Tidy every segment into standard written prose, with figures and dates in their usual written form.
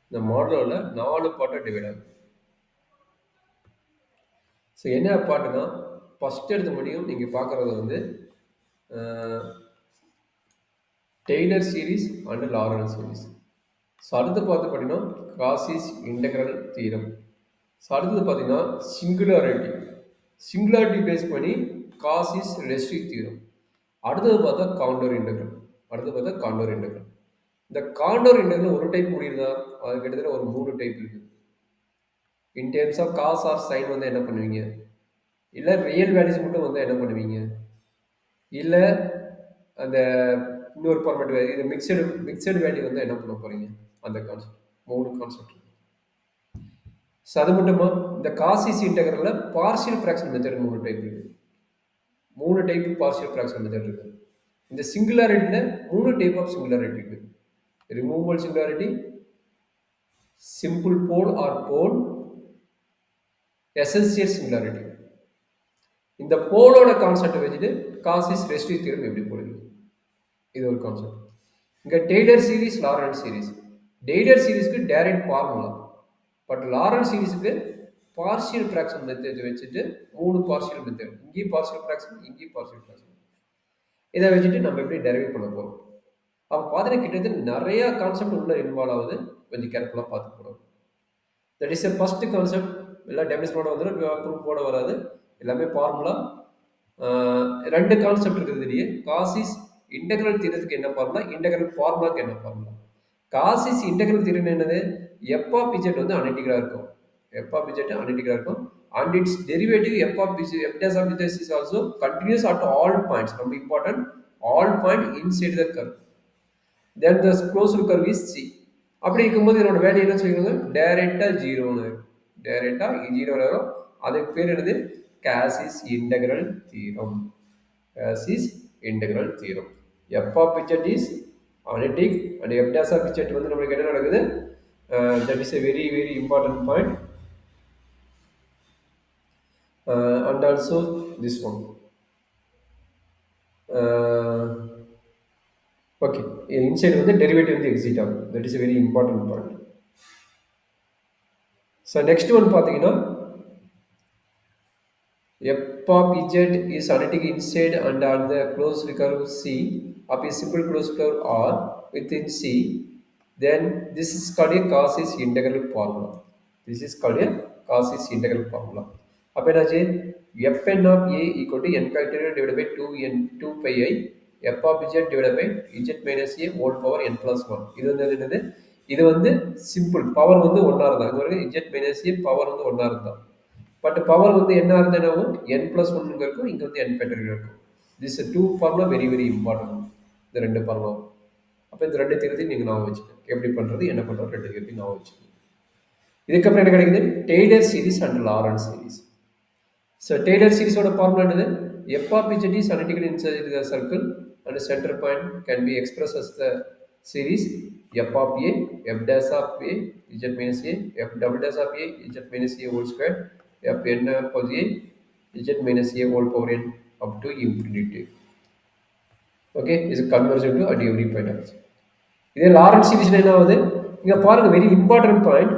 இந்த மாடலோட 4 பார்ட்டா டிவைட் ஆகும். ஸோ என்ன பார்ட்டுனா, ஃபர்ஸ்ட் எடுத்த முடியும் நீங்க பார்க்குறது வந்து a Taylor series and Laurent's series. So அடுத்து பார்த்து பார்த்தீங்கன்னா, காசிஸ் இன்டெக்ரல் தியரம். ஸோ அடுத்தது பார்த்தீங்கன்னா, சிங்குலாரிட்டி. சிங்குலாரிட்டி பேஸ் பண்ணி காசிஸ் ரெஸ்ட்ரிக் தியரம். அடுத்தது பார்த்தா காண்டோர் இன்டெக்ரல். அடுத்து பார்த்தா காண்டோர் இன்டெக்ரல். இந்த காண்டோர் இன்டெக்ரல் ஒரு டைப் முடியுதா? அது கிட்டத்தட்ட ஒரு 3 டைப் இருக்கு. In terms of cos or sine வந்து என்ன பண்ணுவீங்க? இல்ல ரியல் வேல்யூஸ் மட்டும் வந்தா என்ன பண்ணுவீங்க? இல்ல அந்த இன்னொரு ஃபார்மேட் இது மிக்ஸ்டு வேல்யூ வந்தா என்ன பண்ண போறீங்க? அந்த கான்செப்ட். 3 கான்செப்ட். ஸோ அது மட்டுமா? இந்த காசிஸ் இன்டெக்ரல்ல பார்ஷியல் ஃபிராக்ஷன் மெத்தட் 3 டைப் இருக்கு. 3 டைப் பார்ஷியல் ஃபிராக்ஷன் மெத்தட் இருக்கு. இந்த சிங்குலாரிட்டில 3 டைப் ஆஃப் சிங்குலாரிட்டி இருக்கு. Removal singularity, simple pole or pole, essential singularity. இந்த போலோட கான்செப்ட் வச்சுட்டு காசிஸ் ரெஸ்ட்ரிக் தியரம் எப்படி போடுவீங்க? இது ஒரு கான்செப்ட். இங்க Taylor series, Laurent's series. Taylor சீரிஸ்க்கு டைரக்ட் ஃபார்முலா. பட் லாரன்ஸ் சீரிஸ்க்கு பார்ஷியல் ஃபிராக்ஷன் மெத்தட் வச்சுட்டு 3 பார்ஷியல் மெத்தட். இங்கேயும் பார்ஷியல் ஃபிராக்ஷன், இங்கேயும் பார்ஷியல் ஃபிராக்ஷன். இதை வச்சுட்டு நம்ம எப்படி டெரைவ் பண்ண போறோம்? அப்போ பார்த்தீங்கன்னா கிட்டத்தட்ட நிறைய கான்செப்ட் உள்ள இன்வால்வ் ஆகுது. கொஞ்சம் கேர்ஃபுல்லாக பார்த்து போகணும். That is a first concept. எல்லாம் டெபினிஷனோட வந்துடும், ப்ரூஃபோட வராது. எல்லாமே ஃபார்முலா. 2 கான்செப்ட் இருக்குது இதுலயே. காசிஸ் இன்டெக்ரல் தியரத்துக்கு என்ன ஃபார்முலா, இன்டெக்ரல் ஃபார்முலாக்கு என்ன ஃபார்முலா. காசிஸ் இன்டெக்ரல் தியரம் என்னது? எஃப் ஆஃப் இஜெட் வந்து அனலிட்டிக்கலா இருக்கும். எஃப் ஆஃப் இஜெட் அனலிட்டிக்கலா இருக்கும். And its derivative f of z, f dash of z is also continuous at all points. ரொம்ப important. All point inside the curve. Then the closed curve is C. அப்படி இருக்கும்போது இதோட value என்ன சொல்லுவாங்க? டைரக்டா 0ன்னு இருக்கும். டைரக்டா 0 வரும். அதுக்கு பேர் என்னது? Cauchy's integral theorem. Cauchy's integral theorem. f of z is analytic and f dash of z வந்து நமக்கு என்ன நடக்குது? That is a very very important point. And also this one. Okay, inside வந்து derivative வந்து exit ஆகும். That is a very important point. So next one பார்த்தீங்கன்னா, f of z is analytic inside and at the closed curve C of a simple closed curve R within C, then this is called a Cauchy's integral formula. This is called a Cauchy's integral formula. அப்போ என்னாச்சு? fn of a equal to n factorial divided by 2 pi I f of z divided by z minus a whole power n plus 1. இது வந்து என்னது? இது வந்து simple. Power வந்து ஒன்றா இருந்தா இங்கே வரைக்கும் z minus a பவர் வந்து ஒன்றா இருந்தா, பட் பவர் வந்து என்ன இருந்தா என்னாகும்? n plus 1 இருக்கும், இங்கே வந்து n factorial இருக்கும். This 2 formula very very important. இந்த 2 ஃபார்முலா. அப்போ இந்த 2 தியரத்தையும் நீங்கள் ஞாபகம் வச்சுக்கணும். எப்படி பண்ணுறது, என்ன பண்ணுறது, 2 தியரத்தையும் ஞாபகம் வச்சுக்கணும். இதுக்கப்புறம் என்ன கிடைக்குது? Taylor series and Laurent's series. So Taylor சீரிஸோட ஃபார்முலா என்னது? f of z is analytically inside the circle and the center point can be expressed as the series f of a, f dash of a, z minus a, f double dash of a, z minus a whole square, f n of a, z minus a whole power n up to infinity. Okay, is a conversion to at every point also. இதே Laurent's சீரிஸ்ல என்ன ஆகுது? இங்க பாருங்க, very important point.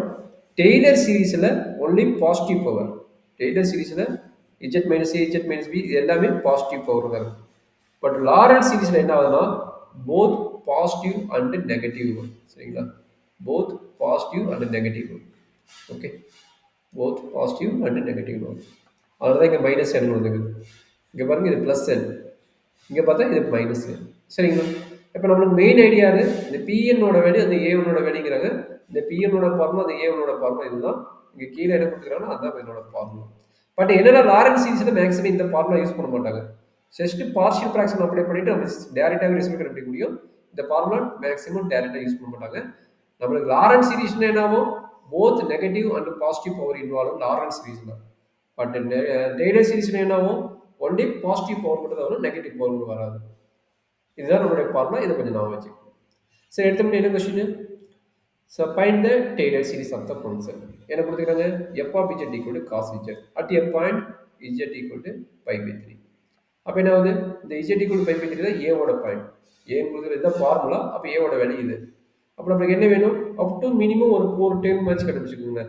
Taylor சீரிஸ்ல only positive power. Taylor சீரிஸ்ல z minus a, z minus b இது எல்லாமே பாசிட்டிவ் பவர் தான் இருக்கும். பட் லாரன்ஸ் சீரிஸ்ல என்ன ஆகுதுன்னா போத் பாசிட்டிவ் அண்ட் நெகட்டிவ் வரும். சரிங்களா? போத் பாசிட்டிவ் அண்ட் நெகட்டிவ் வரும். Okay, both positive and negative வரும். அதனால தான் இங்கே மைனஸ் என் வந்துருக்குது. இங்கே பாருங்க, இது ப்ளஸ் என், இங்கே பார்த்தா இது மைனஸ் என். சரிங்களா? இப்போ நம்மளுக்கு மெயின் ஐடியா இந்த பிஎன்னோட வேல்யூ அந்த ஏவனோட வேல்யூங்கிறாங்க. இந்த பிஎன்னோட ஃபார்முலா அந்த ஏவனோட ஃபார்முலா இதுதான். இங்கே கீழே என்ன கொடுத்துருக்காங்கன்னா அதுதான் என்னோட ஃபார்முலா. பட் என்னன்னா லாரன்ஸ் சீரிஸ்ல மேக்ஸிமம் இந்த ஃபார்முலா யூஸ் பண்ண மாட்டாங்க. ஜஸ்ட் பார்ஷியல் ஃபிராக்ஷன் அப்ளை பண்ணிட்டு நம்ம டேரெக்டாக ரிசல்ட் கண்டுபிடிக்க முடியும். இந்த ஃபார்முலா மேக்ஸிமம் டேரெக்டாக யூஸ் பண்ண மாட்டாங்க. நம்மளுக்கு லாரன்ஸ் சீரிஸ்ல என்னாகும்? Both negative and positive power involve Laurent's சீரிஸ்ல. பட் டெய்லர் சீரிஸ்ல என்னாகும்? ஒன்லி பாசிட்டிவ் பவர் மட்டும் தான் வரும், நெகட்டிவ் பவர் வராது. இதுதான் நம்மளுடைய ஃபார்முலா. இதை கொஞ்சம் ஞாபகம் வச்சுக்கணும். சரி, எடுத்த முடியும் என்ன question? So find the Taylor series of the function. என்ன கொடுத்துருக்காங்க? f of z equal to cos z at a point z equal to pi by 3. அப்போ என்ன ஆகுது? இந்த z equal to pi by 3 தான் a ஓட பாயிண்ட். a கொடுக்குறது தான் ஃபார்முலா. அப்போ a ஓட வேல்யூ இது. அப்போ நம்மளுக்கு என்ன வேணும்? அப் டு மினிமம் ஒரு 4 டேர்ம் வச்சு கண்டுபிடிச்சிக்கோங்க.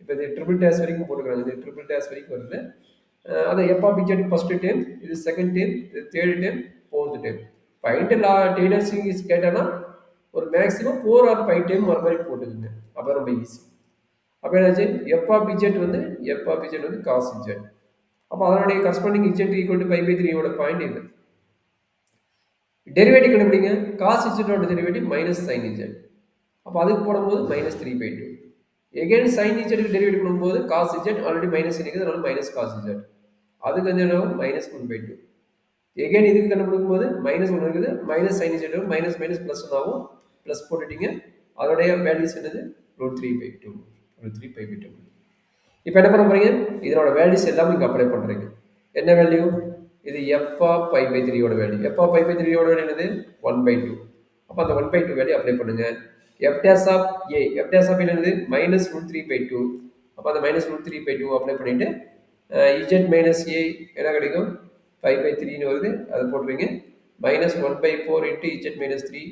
இப்போ இது ட்ரிபிள் டேஷ் வரைக்கும் போட்டுக்கிறாங்க. இது ட்ரிபிள் டேஷ் வரைக்கும் வருது. அது F of z first term, இது செகண்ட் டேர்ம், இது third term, fourth term. Find Taylor series கேட்டேன்னா ஒரு மேக்ஸிமம் 4 ஆர் 5 டேர்ம் வர மாதிரி போட்டுக்குங்க. அப்போ ரொம்ப ஈஸி. அப்போ என்னாச்சு, எஃப் ஆஃப் இஜெட் வந்து காஸ் இஜெட். அப்போ அதனுடைய corresponding zed equal to pi by 3யோட பாயிண்ட் இது. டெரிவேட்டிவ் கண்டுபிடிங்க. காஸ் இஜெட்டோட டெரிவேட்டிவ் மைனஸ் சைன் இஜெட். அப்போ அதுக்கு போடும்போது மைனஸ் 3/2. எகைன் சைன் இஜெட்டுக்கு டெரிவேட்டிவ் பண்ணும்போது காஸ் இஜெட் ஆல்ரெடி மைனஸ் இருக்குது, அதனால மைனஸ் காஸ் இஜெட். அதுக்கு வந்து என்ன மைனஸ் 1/2. எகைன் இதுக்கு கண்டுபிடிக்கும் போது மைனஸ் 1 இருக்குது, minus sine z minus minus plus ஆகும். ப்ளஸ் போட்டுட்டீங்க. அதோடைய வேல்யூஸ் என்னது √3/2. √3/2. இப்போ என்ன பண்ண போறீங்க, இதனோட வேல்யூஸ் எல்லாமே இங்கே அப்ளை பண்ணுறீங்க. என்ன வேல்யூ, இது எஃப் ஆஃப் பை பை 3யோட value. F of pi by 3யோட வேல்யூ என்னது 1/2. அப்போ அந்த 1/2 வேல்யூ அப்ளை பண்ணுங்க. F dash of a, f dash of என்னது மைனஸ் √3/2. அப்போ அந்த மைனஸ் √3/2 அப்ளை பண்ணிட்டு இஜெட் மைனஸ் ஏ என்ன கிடைக்கும், 5/3ன்னு வருது, அதை போட்டுருவீங்க. Minus 1/4 into zed minus 3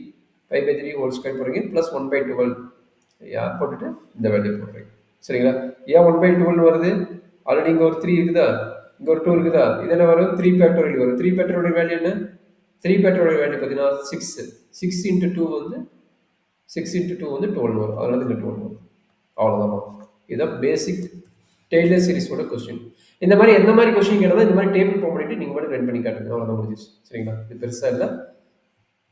5/3 whole square போடுறீங்க, ப்ளஸ் 1/12 போட்டுட்டு இந்த வேல்யூ போடுறீங்க. சரிங்களா? ஏன் 1/12 வருது, ஆல்ரெடி இங்கே ஒரு 3 இருக்குதா, இங்கே ஒரு 2 இருக்குதா, இது என்ன வரும் 3 ஃபேக்டோரியல் வரும். 3 ஃபேக்டோரியல் வேல்யூ என்ன, 3 ஃபேக்டோரியல் வேல்யூ பார்த்தீங்கன்னா 6. 6 இன்ட்டு 2 வந்து 6 இன்ட்டு 2 வந்து 12 வரும். அதனால இங்கே 12 வரும். அவ்வளோதான். இதுதான் பேசிக் டெய்லர் சீரிஸோட கொஸ்டின். இந்த மாதிரி எந்த மாதிரி கொஸ்டின் கேட்டாலும் இந்த மாதிரி டேபிள் ஃபார்ம் பண்ணிட்டு நீங்கள் மட்டும் ரன் பண்ணி காட்டுங்க. அவ்வளோதான் முடிஞ்சிச்சு. சரிங்களா? இது பெருசாக இல்லை.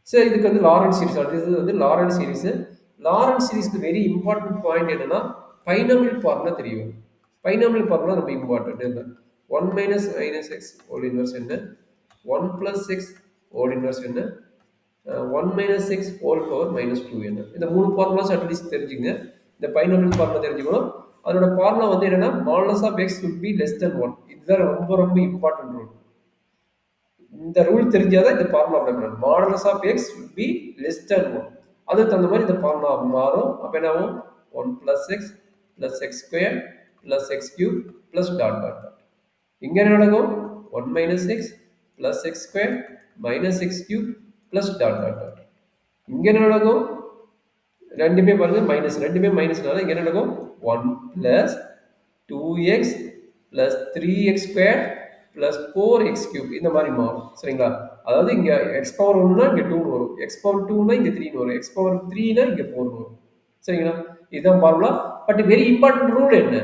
சரி, இதுக்கு வந்து லாரன்ஸ் சீரிஸ். அடுத்தது வந்து லாரன்ஸ் சீரிஸ். லாரன்ஸ் சீரிஸ்க்கு வெரி இம்பார்ட்டன்ட் பாயிண்ட் என்னன்னா பைனாமியல் ஃபார்முலா தெரியும். பைனாமியல் ஃபார்முலா ரொம்ப இம்பார்ட்டன்ட். என்ன 1 minus minus x whole inverse என்ன, 1 பிளஸ் எக்ஸ் ஹோல் இன்வர்ஸ் என்ன, 1 minus x whole power minus 2 என்ன. இந்த 3 ஃபார்முலாஸ் அட்லீஸ்ட் தெரிஞ்சுங்க. இந்த பைனாமியல் ஃபார்முலா தெரிஞ்சுக்கணும். அதோட ஃபார்முலா வந்து என்னன்னா modulus of x would be less than 1. இதுதான் ரொம்ப ரொம்ப இம்பார்ட்டன்ட் ரூல். இந்த ரூல் தெரிஞ்சாதான் இந்த ஃபார்முலா அப்ளை பண்ணணும். Modulus of x would be less than 1. அதுக்கு தகுந்த மாதிரி இந்த ஃபார்முலா மாறும். அப்போ என்ன ஆகும், 1 plus X plus x square plus x cube plus dot dot dot. இங்கே என்ன நடக்கும், 1 minus X plus x square minus X cube plus dot dot dot. இங்கே என்ன நடக்கும், ரெண்டுமே பாருங்க மைனஸ், ரெண்டுமே மைனஸ்னால இங்கே என்ன நடக்கும், 1 plus 2x plus 3x square plus 4x cube இந்த மாதிரி மாறும். சரிங்களா? அதாவது இங்கே எக்ஸ் பவர் 1னா இங்கே 2 வரும், எக்ஸ் பவர் 2னா இங்கே 3 வரும், எக்ஸ் பவர் 3னா இங்கே 4 வரும். சரிங்களா? இதுதான் formula. But very important rule என்ன,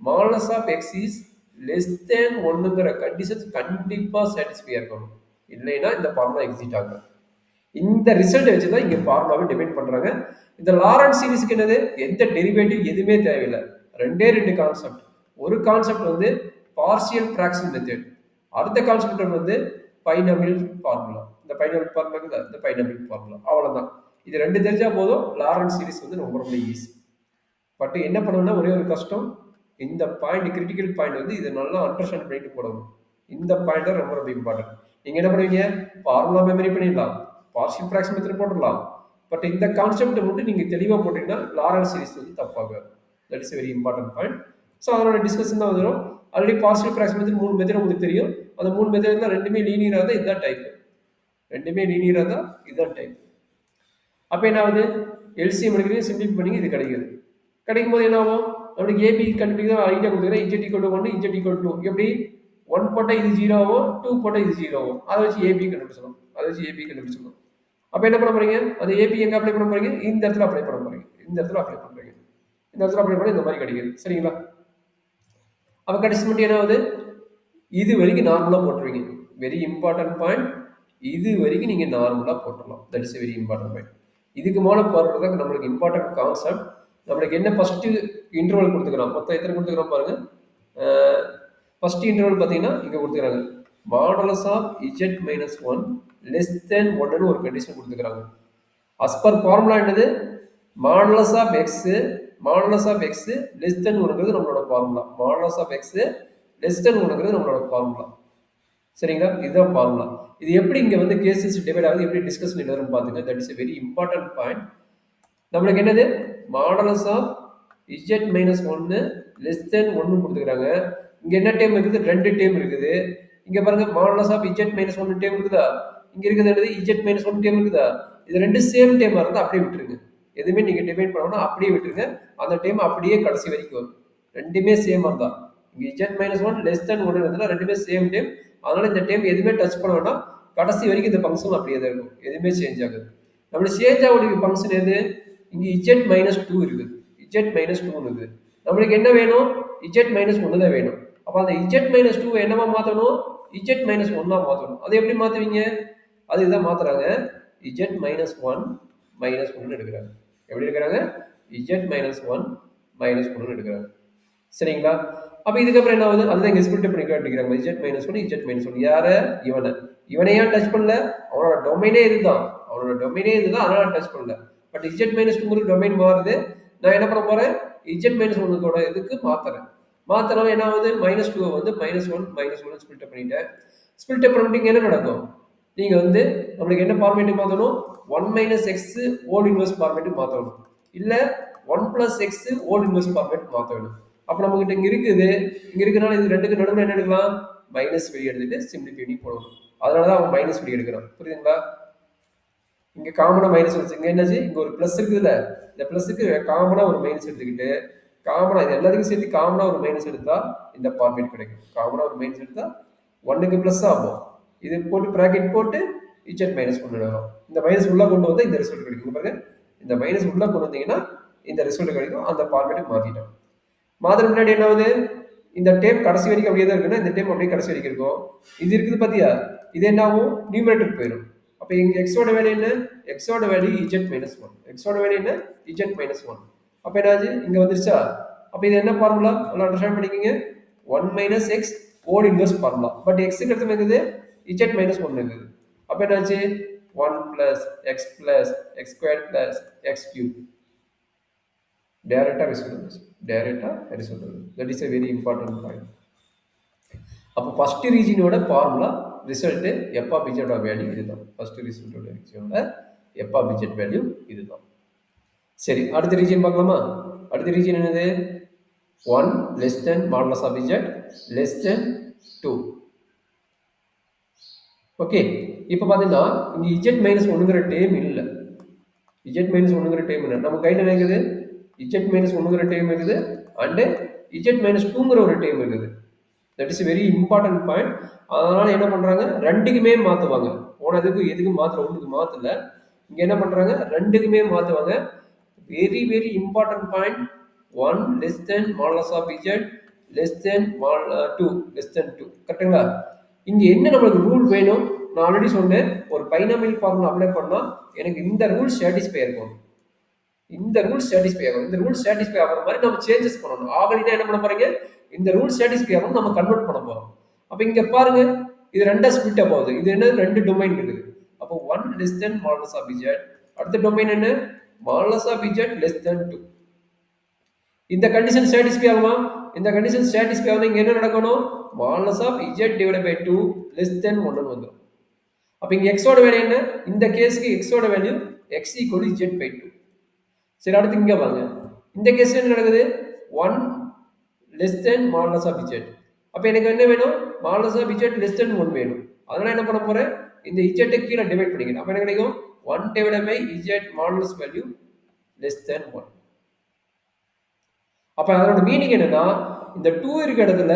modulus of x is less than 1ங்கிற கண்டிஷன்ஸ் கண்டிப்பாக சாட்டிஸ்ஃபை இருக்கணும். இல்லைன்னா இந்த ஃபார்முலா எக்ஸிட் ஆகும். இந்த ரிசல்ட் வச்சு தான் இங்கே ஃபார்முலாவை டிபெண்ட் பண்ணுறாங்க. இந்த லாரன்ஸ் சீரிஸ்க்கு என்னது, எந்த டெரிவேட்டிவ் எதுவுமே தேவையில்லை. ரெண்டு கான்செப்ட். ஒரு கான்செப்ட் வந்து பார்சியல் ஃபிராக்ஷன் மெத்தட், அடுத்த கான்செப்ட் வந்து பைனாமியல் ஃபார்முலா. இந்த பைனாமியல் ஃபார்முலா, இந்த பைனாமியல் ஃபார்முலா, அவ்வளோதான். இது ரெண்டு தெரிஞ்சா போதும், லாரன்ஸ் சீரிஸ் வந்து ரொம்ப ரொம்ப ஈஸி. பட் என்ன பண்ணணும்னா ஒரே ஒரு கஷ்டம், இந்த பாயிண்ட் கிரிட்டிக்கல் பாயிண்ட் வந்து இதை நல்லா அண்டர்ஸ்டாண்ட் பண்ணிட்டு போடணும். இந்த பாயிண்ட் ரொம்ப ரொம்ப இம்பார்ட்டன்ட். நீங்கள் என்ன பண்ணுவீங்க, ஃபார்முலா மெமரி பண்ணிடலாம், பார்சியல் ஃபிராக்ஷன் மெத்தட் போட்டுடலாம். பட் இந்த கான்செப்டை மட்டும் நீங்கள் தெளிவாக போட்டீங்கன்னா லாரன்ஸ் சீரிஸ் வந்து தப்பாக. That is very important point. So அதனோட டிஸ்கஷன் தான் வந்துடும். Already partial fraction method 3 method உங்களுக்கு தெரியும். அந்த 3 மெத்தட் தான் ரெண்டுமே லீனியராக தான் இதுதான் டைப். ரெண்டுமே லீனியராக தான் இதுதான் டைப். அப்போ என்ன ஆகுது, எல்சிஎம் எடுக்கிறீங்க, சிம்பிள் பண்ணிங்க, இது கிடைக்குது. கிடைக்கும் போது என்ன ஆகும், நம்மளுக்கு ஏபி கண்டுபிடிக்க ஐடியா கொடுத்துக்கிறேன். Z equal to 1, z equal to 2. எப்படி 1 போட்டால் இது 0 ஆகும், 2 போட்டால் இது 0 ஆகும். அதை வச்சு ஏபி கண்டுபிடிச்சிடும். அப்போ என்ன பண்ண போறீங்க, அந்த ஏபி எங்கே அப்ளை பண்ண போறீங்க, இந்த இடத்துல அப்ளை பண்ண போறீங்க, இந்த இடத்துல அப்ளை பண்ணுறீங்க, இந்த இடத்துல அப்ளை பண்ண இந்த மாதிரி கிடைக்குது. சரிங்களா? அப்போ கடைசி மட்டும் என்ன ஆகுது, இது வரைக்கும் நார்மலாக போட்டுருவீங்க. Very important point. இது வரைக்கும் நீங்கள் நார்மலாக போட்டுடலாம். That is very important point. இதுக்கு மேலே போடுறதுக்கு நம்மளுக்கு இம்பார்ட்டன்ட் கான்செப்ட். நம்மளுக்கு என்ன ஃபஸ்ட்டு இன்டர்வல் கொடுத்துக்கிறோம், மொத்தம் எத்தனை கொடுத்துக்கிறோம் பாருங்க. ஃபஸ்ட்டு இன்டர்வல் பார்த்தீங்கன்னா இங்கே கொடுத்துக்கிறாங்க, modulus of Z minus 1 less than 1ன்னு ஒரு கண்டிஷன் கொடுத்துக்கிறாங்க. அஸ் பர் ஃபார்முலா என்னது, modulus of x less than 1ங்கிறது நம்மளோட ஃபார்முலா. Modulus of x less than 1ங்கிறது நம்மளோட ஃபார்முலா. சரிங்களா? இதுதான் ஃபார்முலா. இது எப்படி இங்கே வந்து கேசஸ் டிவைட் ஆகுது, எப்படி டிஸ்கஷன் எல்லாரும் பார்த்துங்க. That is a very important point. நம்மளுக்கு என்னது, modulus of Z minus 1 less than 1 கொடுத்துக்கிறாங்க. இங்கே என்ன டேம் இருக்குது, 2 டேம் இருக்குது. இங்கே பாருங்க, modulus of Z minus 1 term இருக்குதா, இங்கே இருக்குது என்னது இஜெட் மைனஸ் 1 டேம் இருக்குதா. இது ரெண்டு சேம் டேமாக இருந்தால் அப்படியே விட்டுருங்க. எதுவுமே நீங்கள் டிவைட் பண்ணணும் அப்படியே விட்டுருங்க. அந்த டைம் அப்படியே கடைசி வரைக்கும் வரும். ரெண்டுமே சேம் தான். இங்கே Z minus one less than ஒன்று இருந்ததுன்னா ரெண்டுமே சேம் டைம். அதனால இந்த டைம் எதுவுமே டச் பண்ண வேண்டாம். கடைசி வரைக்கும் இந்த ஃபங்க்ஷன் அப்படியே தான் இருக்கும். எதுவுமே சேஞ்ச் ஆகுது. நம்மளுக்கு சேஞ்ச் ஆகக்கூடிய ஃபங்க்ஷன் எது? இங்கே இஜெட் மைனஸ் டூ இருக்குது. இஜெட் மைனஸ் டூ இருக்குது. நம்மளுக்கு என்ன வேணும்? இஜெட் மைனஸ் ஒன்று தான் வேணும். அப்போ அந்த இஜெட் மைனஸ் டூ என்னவா மாற்றணும்? இஜெட் மைனஸ் ஒன்னா மாற்றணும். அதை எப்படி மாற்றுவீங்க? அது இதான் மாற்றுறாங்க. இஜெட் மைனஸ் ஒன் மைனஸ் ஒன்று எடுக்கிறாங்க. எப்படி எடுக்கிறாங்க? இஜெட் மைனஸ் ஒன் மைனஸ் ஒன்று எடுக்கிறாங்க. சரிங்களா? அப்போ இதுக்கப்புறம் என்ன ஆகுது? அதுதான் இங்கே ஸ்பிளிட் பண்ணி காட்டிக்கிறாங்க. Zed minus one zed minus one. யாரை? இவனை. இவனை ஏன் டச் பண்ணல? அவனோட டொமைனே இதுதான். அவனோட டொமைனே இதுதான். அதனால டச் பண்ணல. பட் இஜெட் மைனஸ் டூங்கிறது டொமைன் மாறுது. நான் என்ன பண்ண போறேன்? இஜெட் மைனஸ் ஒன்னுக்கோட இதுக்கு மாத்துறேன். மாத்தினாலும் என்ன ஆகுது? மைனஸ் டூ வந்து மைனஸ் ஒன் ஸ்பிளிட் பண்ணிட்டேன். ஸ்பிளிட் பண்ணிட்டீங்க என்ன நடக்கும்? நீங்க வந்து நம்மளுக்கு என்ன ஃபார்மேட்டுக்கு மாற்றணும்? One minus x whole inverse ஃபார்மேட்டுக்கு மாற்றணும். இல்லை one plus X whole inverse format மாற்ற வேணும். அப்போ நம்மகிட்ட இங்கே இருக்குது. இங்கே இருக்கிறனால இது ரெண்டுக்கு நடுவில் என்ன எடுக்கலாம்? மைனஸ் வெளியே எடுத்துட்டு சிம்பிளிஃபை பண்ணி போடணும். அதனால தான் அவன் மைனஸ் வெளியே எடுக்கிறான். புரியுதுங்களா? இங்கே காமனாக மைனஸ் வச்சு இங்கே என்னாச்சு? இங்கே ஒரு ப்ளஸ் இருக்குதுல்ல, இந்த ப்ளஸுக்கு காமனாக ஒரு மைனஸ் எடுத்துக்கிட்டு காமனாக இது எல்லாத்துக்கும் சேர்த்து காமனாக ஒரு மைனஸ் எடுத்தால் இந்த ஃபார்மேட் கிடைக்கும். காமனாக ஒரு மைனஸ் எடுத்தால் ஒன்றுக்கு ப்ளஸ் ஆகும். இது போட்டு ப்ராக்கெட் போட்டு இஜெட் மைனஸ் கொண்டு வரும். இந்த மைனஸ் உள்ளே கொண்டு வந்தால் இந்த ரிசல்ட் கிடைக்கும். பாருங்க, இந்த மைனஸ் உள்ளே கொண்டு வந்தீங்கன்னா இந்த ரிசல்ட் கிடைக்கும். அந்த ஃபார்மேட்டுக்கு மாற்றிட்டோம். மாத்திர முன்னாடி என்ன ஆகுது? இந்த டேம் கடைசி வரைக்கும் அப்படியே தான் இருக்குன்னா இந்த டேம் அப்படியே கடைசி வரைக்கும் இருக்கும். இது இருக்குது பார்த்தியா? இது என்ன ஆகும்? நியூமரேட்டருக்கு போயிடும். அப்போ இங்கே எக்ஸோட வேல்யூ என்ன? எக்ஸோட வேல்யூ இஜெட் மைனஸ் ஒன். எக்ஸோட வேல்யூ என்ன? Z minus one. அப்போ என்னாச்சு? இங்கே வந்துருச்சா? அப்போ இது என்ன ஃபார்முலா? நல்லா அண்டர்ஸ்டாண்ட் பண்ணிக்கிங்க. One minus x whole inverse formula. But எக்ஸுக்கு எடுத்து இருக்குது இஜெட் மைனஸ் ஒன் இருக்குது. அப்போ என்னாச்சு? One plus x square plus x cube. Direct result. That is a very important point. அப்போ ஃபர்ஸ்ட் ரீஜனோட formula result f of z value இதுதான். ஃபர்ஸ்ட் ரிசல்ட்டோட ரீஜனோட எஃப் ஆஃப் இஜெட் வேல்யூ இதுதான். சரி, அடுத்த ரீஜன் பார்க்கலாமா? அடுத்த ரீஜன் என்னது? 1 less than modulus of z less than 2. Okay, இப்போ பார்த்தீங்கன்னா இங்கே இஜெட் மைனஸ் ஒன்றுங்கிற டேம் இல்லை. இஜெட் மைனஸ் ஒன்றுங்கிற டேம் இல்லை. நம்ம கையில் என்ன இருக்குது? இஜெட் மைனஸ் ஒன்றுங்கிற டைம் இருக்குது அண்டு இஜெட் மைனஸ் டூங்கிற ஒரு டைம் இருக்குது. That is very important point. அதனால் என்ன பண்ணுறாங்க? ரெண்டுக்குமே மாற்றுவாங்க. போனதுக்கு எதுக்கும் மாற்ற ஒன்றுக்கு மாற்றல. இங்கே என்ன பண்ணுறாங்க? ரெண்டுக்குமே மாற்றுவாங்க. Very very important point. 1 less than modulus of z less than 2 less than 2. கரெக்டுங்களா? இங்கே என்ன நம்மளுக்கு ரூல் வேணும்? நான் ஆல்ரெடி சொன்னேன், ஒரு பைனாமியல் ஃபார்முலா அப்ளை பண்ணால் எனக்கு இந்த ரூல் சாட்டிஸ்ஃபை இருக்கும். இந்த ரூல் சாட்டிஸ்ஃபை ஆகும். இந்த ரூல் சாட்டிஸ்ஃபை ஆகிற மாதிரி நம்ம சேஞ்சஸ் பண்ணணும். ஆகலினா என்ன பண்ண போறீங்க? இந்த ரூல் சாட்டிஸ்ஃபை ஆகும் நம்ம கன்வெர்ட் பண்ண போறோம். அப்போ இங்க பாருங்க, இது ரெண்டா ஸ்பிளிட் ஆகுது. இது என்ன? ரெண்டு டொமைன் இருக்குது. அப்போ 1 less than modulus of z. அடுத்த டொமைன் என்ன? Modulus of z less than 2. இந்த கண்டிஷன் சாட்டிஸ்ஃபை ஆகுமா? இந்த கண்டிஷன் சாட்டிஸ்ஃபை ஆகணும். இங்க என்ன நடக்கணும்? Modulus of z divided by 2 less than 1 வந்துடும். அப்போ இங்க எக்ஸோட வேல்யூ என்ன? இந்த கேஸ்க்கு எக்ஸோட value x equal z by 2. சரி, அடுத்து இங்கே வாங்க. இந்த கேஸ் என்ன நடக்குது? 1 less than modulus of z. அப்போ எனக்கு என்ன வேணும்? Modulus of z less than 1 வேணும். அதனால என்ன பண்ண போறேன்? இந்த இஜெட்டை கீழே டிவைட் பண்ணிக்கிறேன். அப்போ என்ன கிடைக்கும்? 1 divided by z modulus value less than 1. அப்போ அதோட மீனிங் என்னன்னா, இந்த 2 இருக்க இடத்துல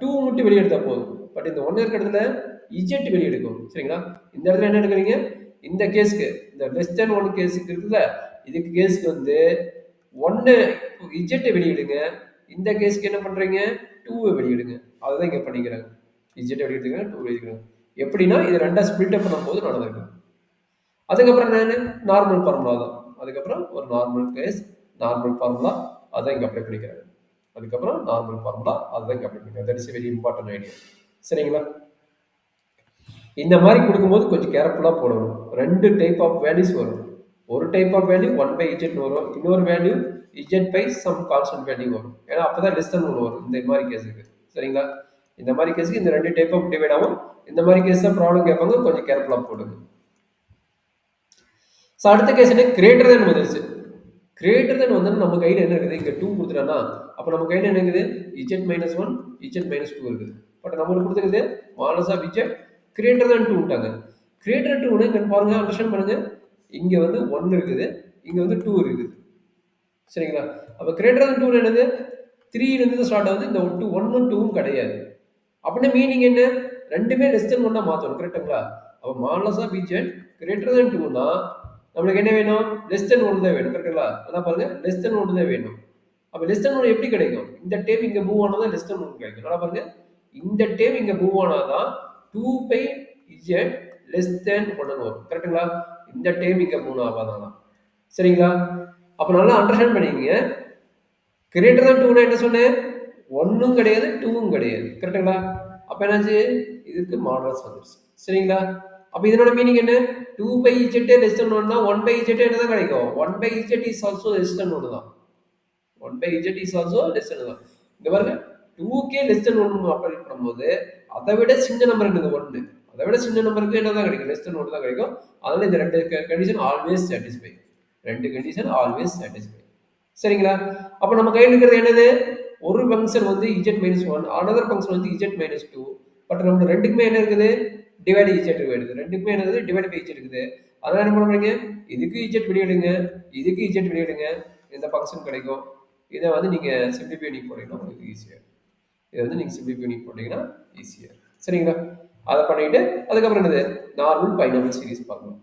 2 மட்டும் வெளியே எடுத்தா போதும். பட் இந்த 1 இருக்க இடத்துல இஜெட் வெளியே எடுக்கும். சரிங்களா? இந்த இடத்துல என்ன எடுக்கிறீங்க? இந்த கேஸ்க்கு, இந்த லெஸ் தென் 1 கேஸுக்கு இருக்குல்ல, இதுக்கு கேஸ்க்கு வந்து 1 இஜெட்டை வெளியிடுங்க. இந்த கேஸ்க்கு என்ன பண்றீங்க? 2 வெளியிடுங்க. அதுதான் இங்க பண்ணிக்கிறாங்க. இஜெட்டை வெளியிடுங்க, 2 வெளியிடுங்க. எப்படின்னா இது ரெண்டா ஸ்பிளிட் அப் பண்ணும்போது நடந்திருக்கு. அதுக்கப்புறம் என்ன? நார்மல் ஃபார்முலா தான். அதுக்கப்புறம் ஒரு நார்மல் கேஸ், நார்மல் ஃபார்முலா அதான் இங்க அப்ளை பண்ணிக்கிறாங்க. அதுக்கப்புறம் நார்மல் ஃபார்முலா அதுதான் இங்க அப்ளை பண்ணிக்கிறாங்க. That is very important idea. சரிங்களா? இந்த மாதிரி கொடுக்கும்போது கொஞ்சம் கேர்ஃபுல்லா போடணும். ரெண்டு டைப் ஆஃப் வேல்யூஸ் வரும். ஒரு type of value 1 by z வரும். இன்னொரு value z by some constant value வரும். ஏன்னா அப்பதான் லெஸ் தென் 1 வரும் இந்த மாதிரி கேஸுக்கு. சரிங்களா? இந்த மாதிரி கேஸுக்கு இந்த ரெண்டு டைப் ஆஃப் டிவைட் ஆகும். இந்த மாதிரி கேஸ் தான் ப்ராப்ளம் கேட்பாங்க. கொஞ்சம் கேர்ஃபுல்லா போடுங்க. ஸோ அடுத்த கேஸ் என்ன? கிரேட்டர் தென் வந்துருச்சு. கிரேட்டர் தென் வந்து நம்ம கையில் என்ன இருக்குது? இங்கே 2 கொடுத்துட்டானா, அப்போ நம்ம கையில் என்ன இருக்குது? இஜெட் மைனஸ் 1 இஜெட் மைனஸ் 2 இருக்குது. பட் நம்மளுக்கு கொடுத்துருக்குது modulus of z greater than 2 விட்டாங்க. கிரேட்டர் 2 இங்கே பாருங்க, அண்டர்ஸ்டாண்ட் பண்ணுங்க. இங்கே வந்து 1 இருக்குது, இங்கே வந்து 2 இருக்குது. சரிங்களா? அப்போ கிரேட்டர் than 2 என்னது? 3 இருந்து ஸ்டார்ட் ஆகுது. இந்த 1ம் 2ம் கிடையாது. அப்படின்னா மீனிங் என்ன? ரெண்டுமே லெஸ் தென் 1 மாற்றணும். கரெக்ட்டுங்களா? அப்போ modulus of z greater than 2னா நம்மளுக்கு என்ன வேணும்? லெஸ் தென் 1 தான் வேணும். கரெக்ட்டுங்களா? அதான் பாருங்க லெஸ் தென் 1 தான் வேணும். அப்போ லெஸ் தென் 1 எப்படி கிடைக்கும்? இந்த டேம் இங்கே மூவ் ஆனால் தான் லெஸ் தென் 1 கிடைக்கும். நல்லா பாருங்க. இந்த டேம் இங்கே மூவ் ஆனால் தான் 2 பை இஜெட் லெஸ் தென் 1 வரும். கரெக்ட்டுங்களா? இந்த டேம் இங்கே மூவ் ஆகாதான். சரிங்களா? அப்போ நல்லா அண்டர்ஸ்டாண்ட் பண்ணிக்கங்க. கிரேட்டர் than 2னா என்ன சொன்னேன்? 1ம் கிடையாது 2ம் கிடையாது. கரெக்ட்டுங்களா? அப்போ என்னாச்சு? இதுக்கு மாடலஸ் வந்துருச்சு. சரிங்களா? அப்போ இதனோட மீனிங் என்ன? 2 பை இஜெட் லெஸ் தென் 1னா 1 பை இஜெட் என்ன தான் கிடைக்கும்? 1 by z is also less than 1 தான். 1 by z is also less than 1. இங்க பாருங்க 2k less than 1 ஆப்பரேட் பண்ணும்போது அதை விட சின்ன நம்பர் என்னது 1. அதை விட சின்ன நம்பருக்கு என்ன தான் கிடைக்கும்? less than 1 தான் கிடைக்கும். அதனால இந்த ரெண்டு கண்டிஷன் ஆல்வேஸ் சாட்டிஸ்ஃபை. ரெண்டு கண்டிஷன் ஆல்வேஸ் சாட்டிஸ்ஃபை. சரிங்களா? அப்போ நம்ம கையில் இருக்கிறது என்னது? ஒரு ஃபங்க்ஷன் வந்து z minus 1, அனதர் ஃபங்க்ஷன் வந்து z minus 2. பட் நம்ம ரெண்டுக்குமே என்ன இருக்குது? டிவைட் z இருக்குது. ரெண்டுக்குமே என்னது? டிவைட் பை z இருக்குது. அதனால என்ன பண்ணுறீங்க? இதுக்கு z வெளியிடுங்க, இதுக்கு z வெளியிடுங்க, இந்த ஃபங்க்ஷன் கிடைக்கும். இதை வந்து நீங்கள் சிம்பிளிஃபை பண்ணி போட்டிங்கன்னா உங்களுக்கு ஈஸியாக. இதை வந்து நீங்கள் சிம்பிளிஃபை பண்ணி போட்டிங்கன்னா ஈஸியாக. சரிங்களா? அதை பண்ணிவிட்டு அதுக்கப்புறம் என்னது? நார்மல் பைனாமியல் சீரிஸ் பார்க்கலாம்.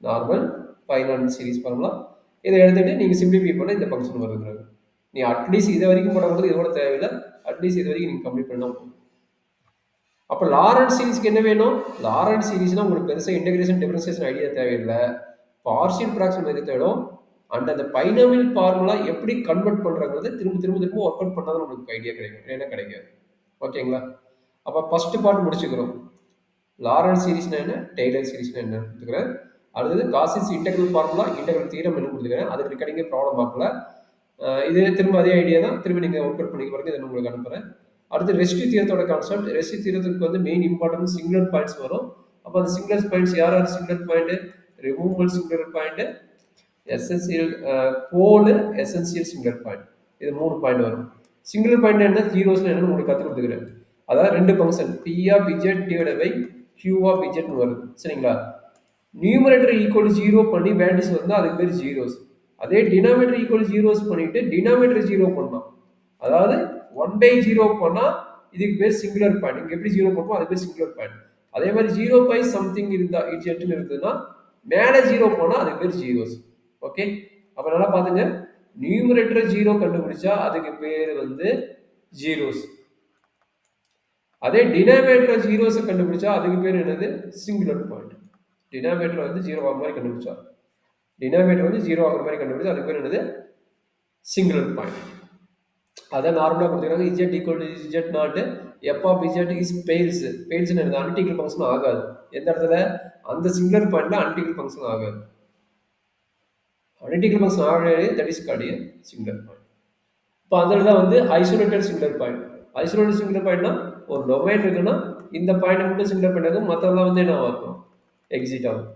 நார்மல் பைனாமியல் சீரிஸ் பார்க்கலாம். இதை எடுத்துகிட்டு நீங்கள் சிம்பிளிஃபை பண்ண இந்த ஃபங்க்ஷன் வருதுங்கிறது. நீ அட்லீஸ்ட் இதை வரைக்கும் போடும்போது இதோட தேவையில்லை. அட்லீஸ்ட் இது வரைக்கும் நீங்கள் கம்ப்ளீட் பண்ணால் போதும். அப்போ லாரன்ஸ் சீரிஸ்க்கு என்ன வேணும்? லாரன்ஸ் சீரிஸ்னால் உங்களுக்கு பெருசாக இன்டெகிரேஷன் டிஃபரன்சியேஷன் ஐடியா தேவையில்லை. பார்ஷியல் ஃப்ராக்ஷன் மெத்தடும் அண்ட் அந்த பைனாமியல் ஃபார்முலா எப்படி கன்வெர்ட் பண்ணுறாங்கிறது திரும்ப ஒர்க் அவுட் பண்ணால் தான் நம்மளுக்கு ஐடியா கிடைக்கும். இல்லைன்னா கிடைக்காது. ஓகேங்களா? அப்போ ஃபர்ஸ்ட் பார்ட் முடிச்சுக்கிறோம். லாரன்ஸ் சீரிஸ்னா என்ன, டெய்லர் சீரிஸ்னா என்ன கொடுத்துக்கிறேன். அடுத்தது காசிஸ் இன்டெகிரல் ஃபார்முலா, இன்டெகிரல் தீரம் என்ன கொடுத்துக்கிறேன். அதுக்கு ரிகார்டிங்கே ப்ராப்ளம் பார்க்கல. இது திரும்ப அதே ஐடியா தான். திரும்ப நீங்கள் ஒர்க் அவுட் பண்ணிக்க பாருங்க. இதை உங்களுக்கு அனுப்புகிறேன். அடுத்து ரெஸ்டிவ் தீரத்தோட கான்செப்ட். ரெஸ்டிவ் தீரத்துக்கு வந்து மெயின் இம்பார்ட்டன்ட் சிங்குலர் பாயிண்ட்ஸ் வரும். அப்போ அந்த சிங்குலர் பாயிண்ட்ஸ் யார் singular point? Removal singular point, essential கோடு, எசென்சியல் சிங்குலர் பாயிண்ட். இது 3 பாயிண்ட் வரும். சிங்குலர் பாயிண்ட் என்ன, ஜீரோஸ்ல என்னன்னு உங்களுக்கு கற்றுக் கொடுத்துக்கிறேன். அதாவது ரெண்டு function p of z divide by q of இஜெட்னு வருது. சரிங்களா? நியூமரேட்டர் ஈக்குவல் 0 பண்ணி வேல்யூஸ் வந்தால் அதுக்கு பேர் ஜீரோஸ். அதே டினாமினேட்டர் ஈக்குவல் ஜீரோஸ் பண்ணிட்டு டினாமினேட்டர் 0 பண்ணலாம். அதாவது 1/0 பண்ணால் இதுக்கு பேர் சிங்குலர் பாயிண்ட். இங்கே எப்படி 0 பண்ணுவோம் அதுக்கு பேர் சிங்குலர் பாயிண்ட். அதே மாதிரி 0 சம்திங் இருந்தால் இஜெட்னு இருக்குதுன்னா மேலே 0 போனால் அதுக்கு பேர் ஜீரோஸ். ஓகே? அப்போ நல்லா பார்த்துங்க. நியூமரேட்டர் 0 கண்டுபிடிச்சா அதுக்கு பேர் வந்து ஜீரோஸ். அதே டினாமினேட்டர் ஜீரோஸை கண்டுபிடிச்சா அதுக்கு பேர் என்னது? Singular point. டினாமினேட்டர் வந்து 0 ஆகிற மாதிரி கண்டுபிடிச்சா, டினாமினேட்டர் வந்து 0 ஆகிற மாதிரி கண்டுபிடிச்சா அதுக்கு பேர் என்னது? Singular point. அதை நார்மலாக கொடுத்துக்கிறாங்க. Z equal z naught f of z is fails. பெயில்ஸ்னு என்னது? அனலிட்டிக்கல் ஃபங்க்ஷன் ஆகாது. எந்த இடத்துல? அந்த சிங்குலர் பாயிண்ட்ல அனலிட்டிக்கல் ஃபங்க்ஷன் ஆகாது. அனலிட்டிக்கல் ஃபங்க்ஷன் ஆகாது, that is called singular point. இப்போ அதில் தான் வந்து isolated singular point. Isolated singular பாயிண்ட்னா ஒரு டொமைன் இருக்குன்னா இந்த பாயிண்ட் மட்டும் சிங்குலர் பாயிண்ட் ஆகும், மற்றதெல்லாம் வந்து என்னவா இருக்கும்? எக்ஸிட் ஆகும்.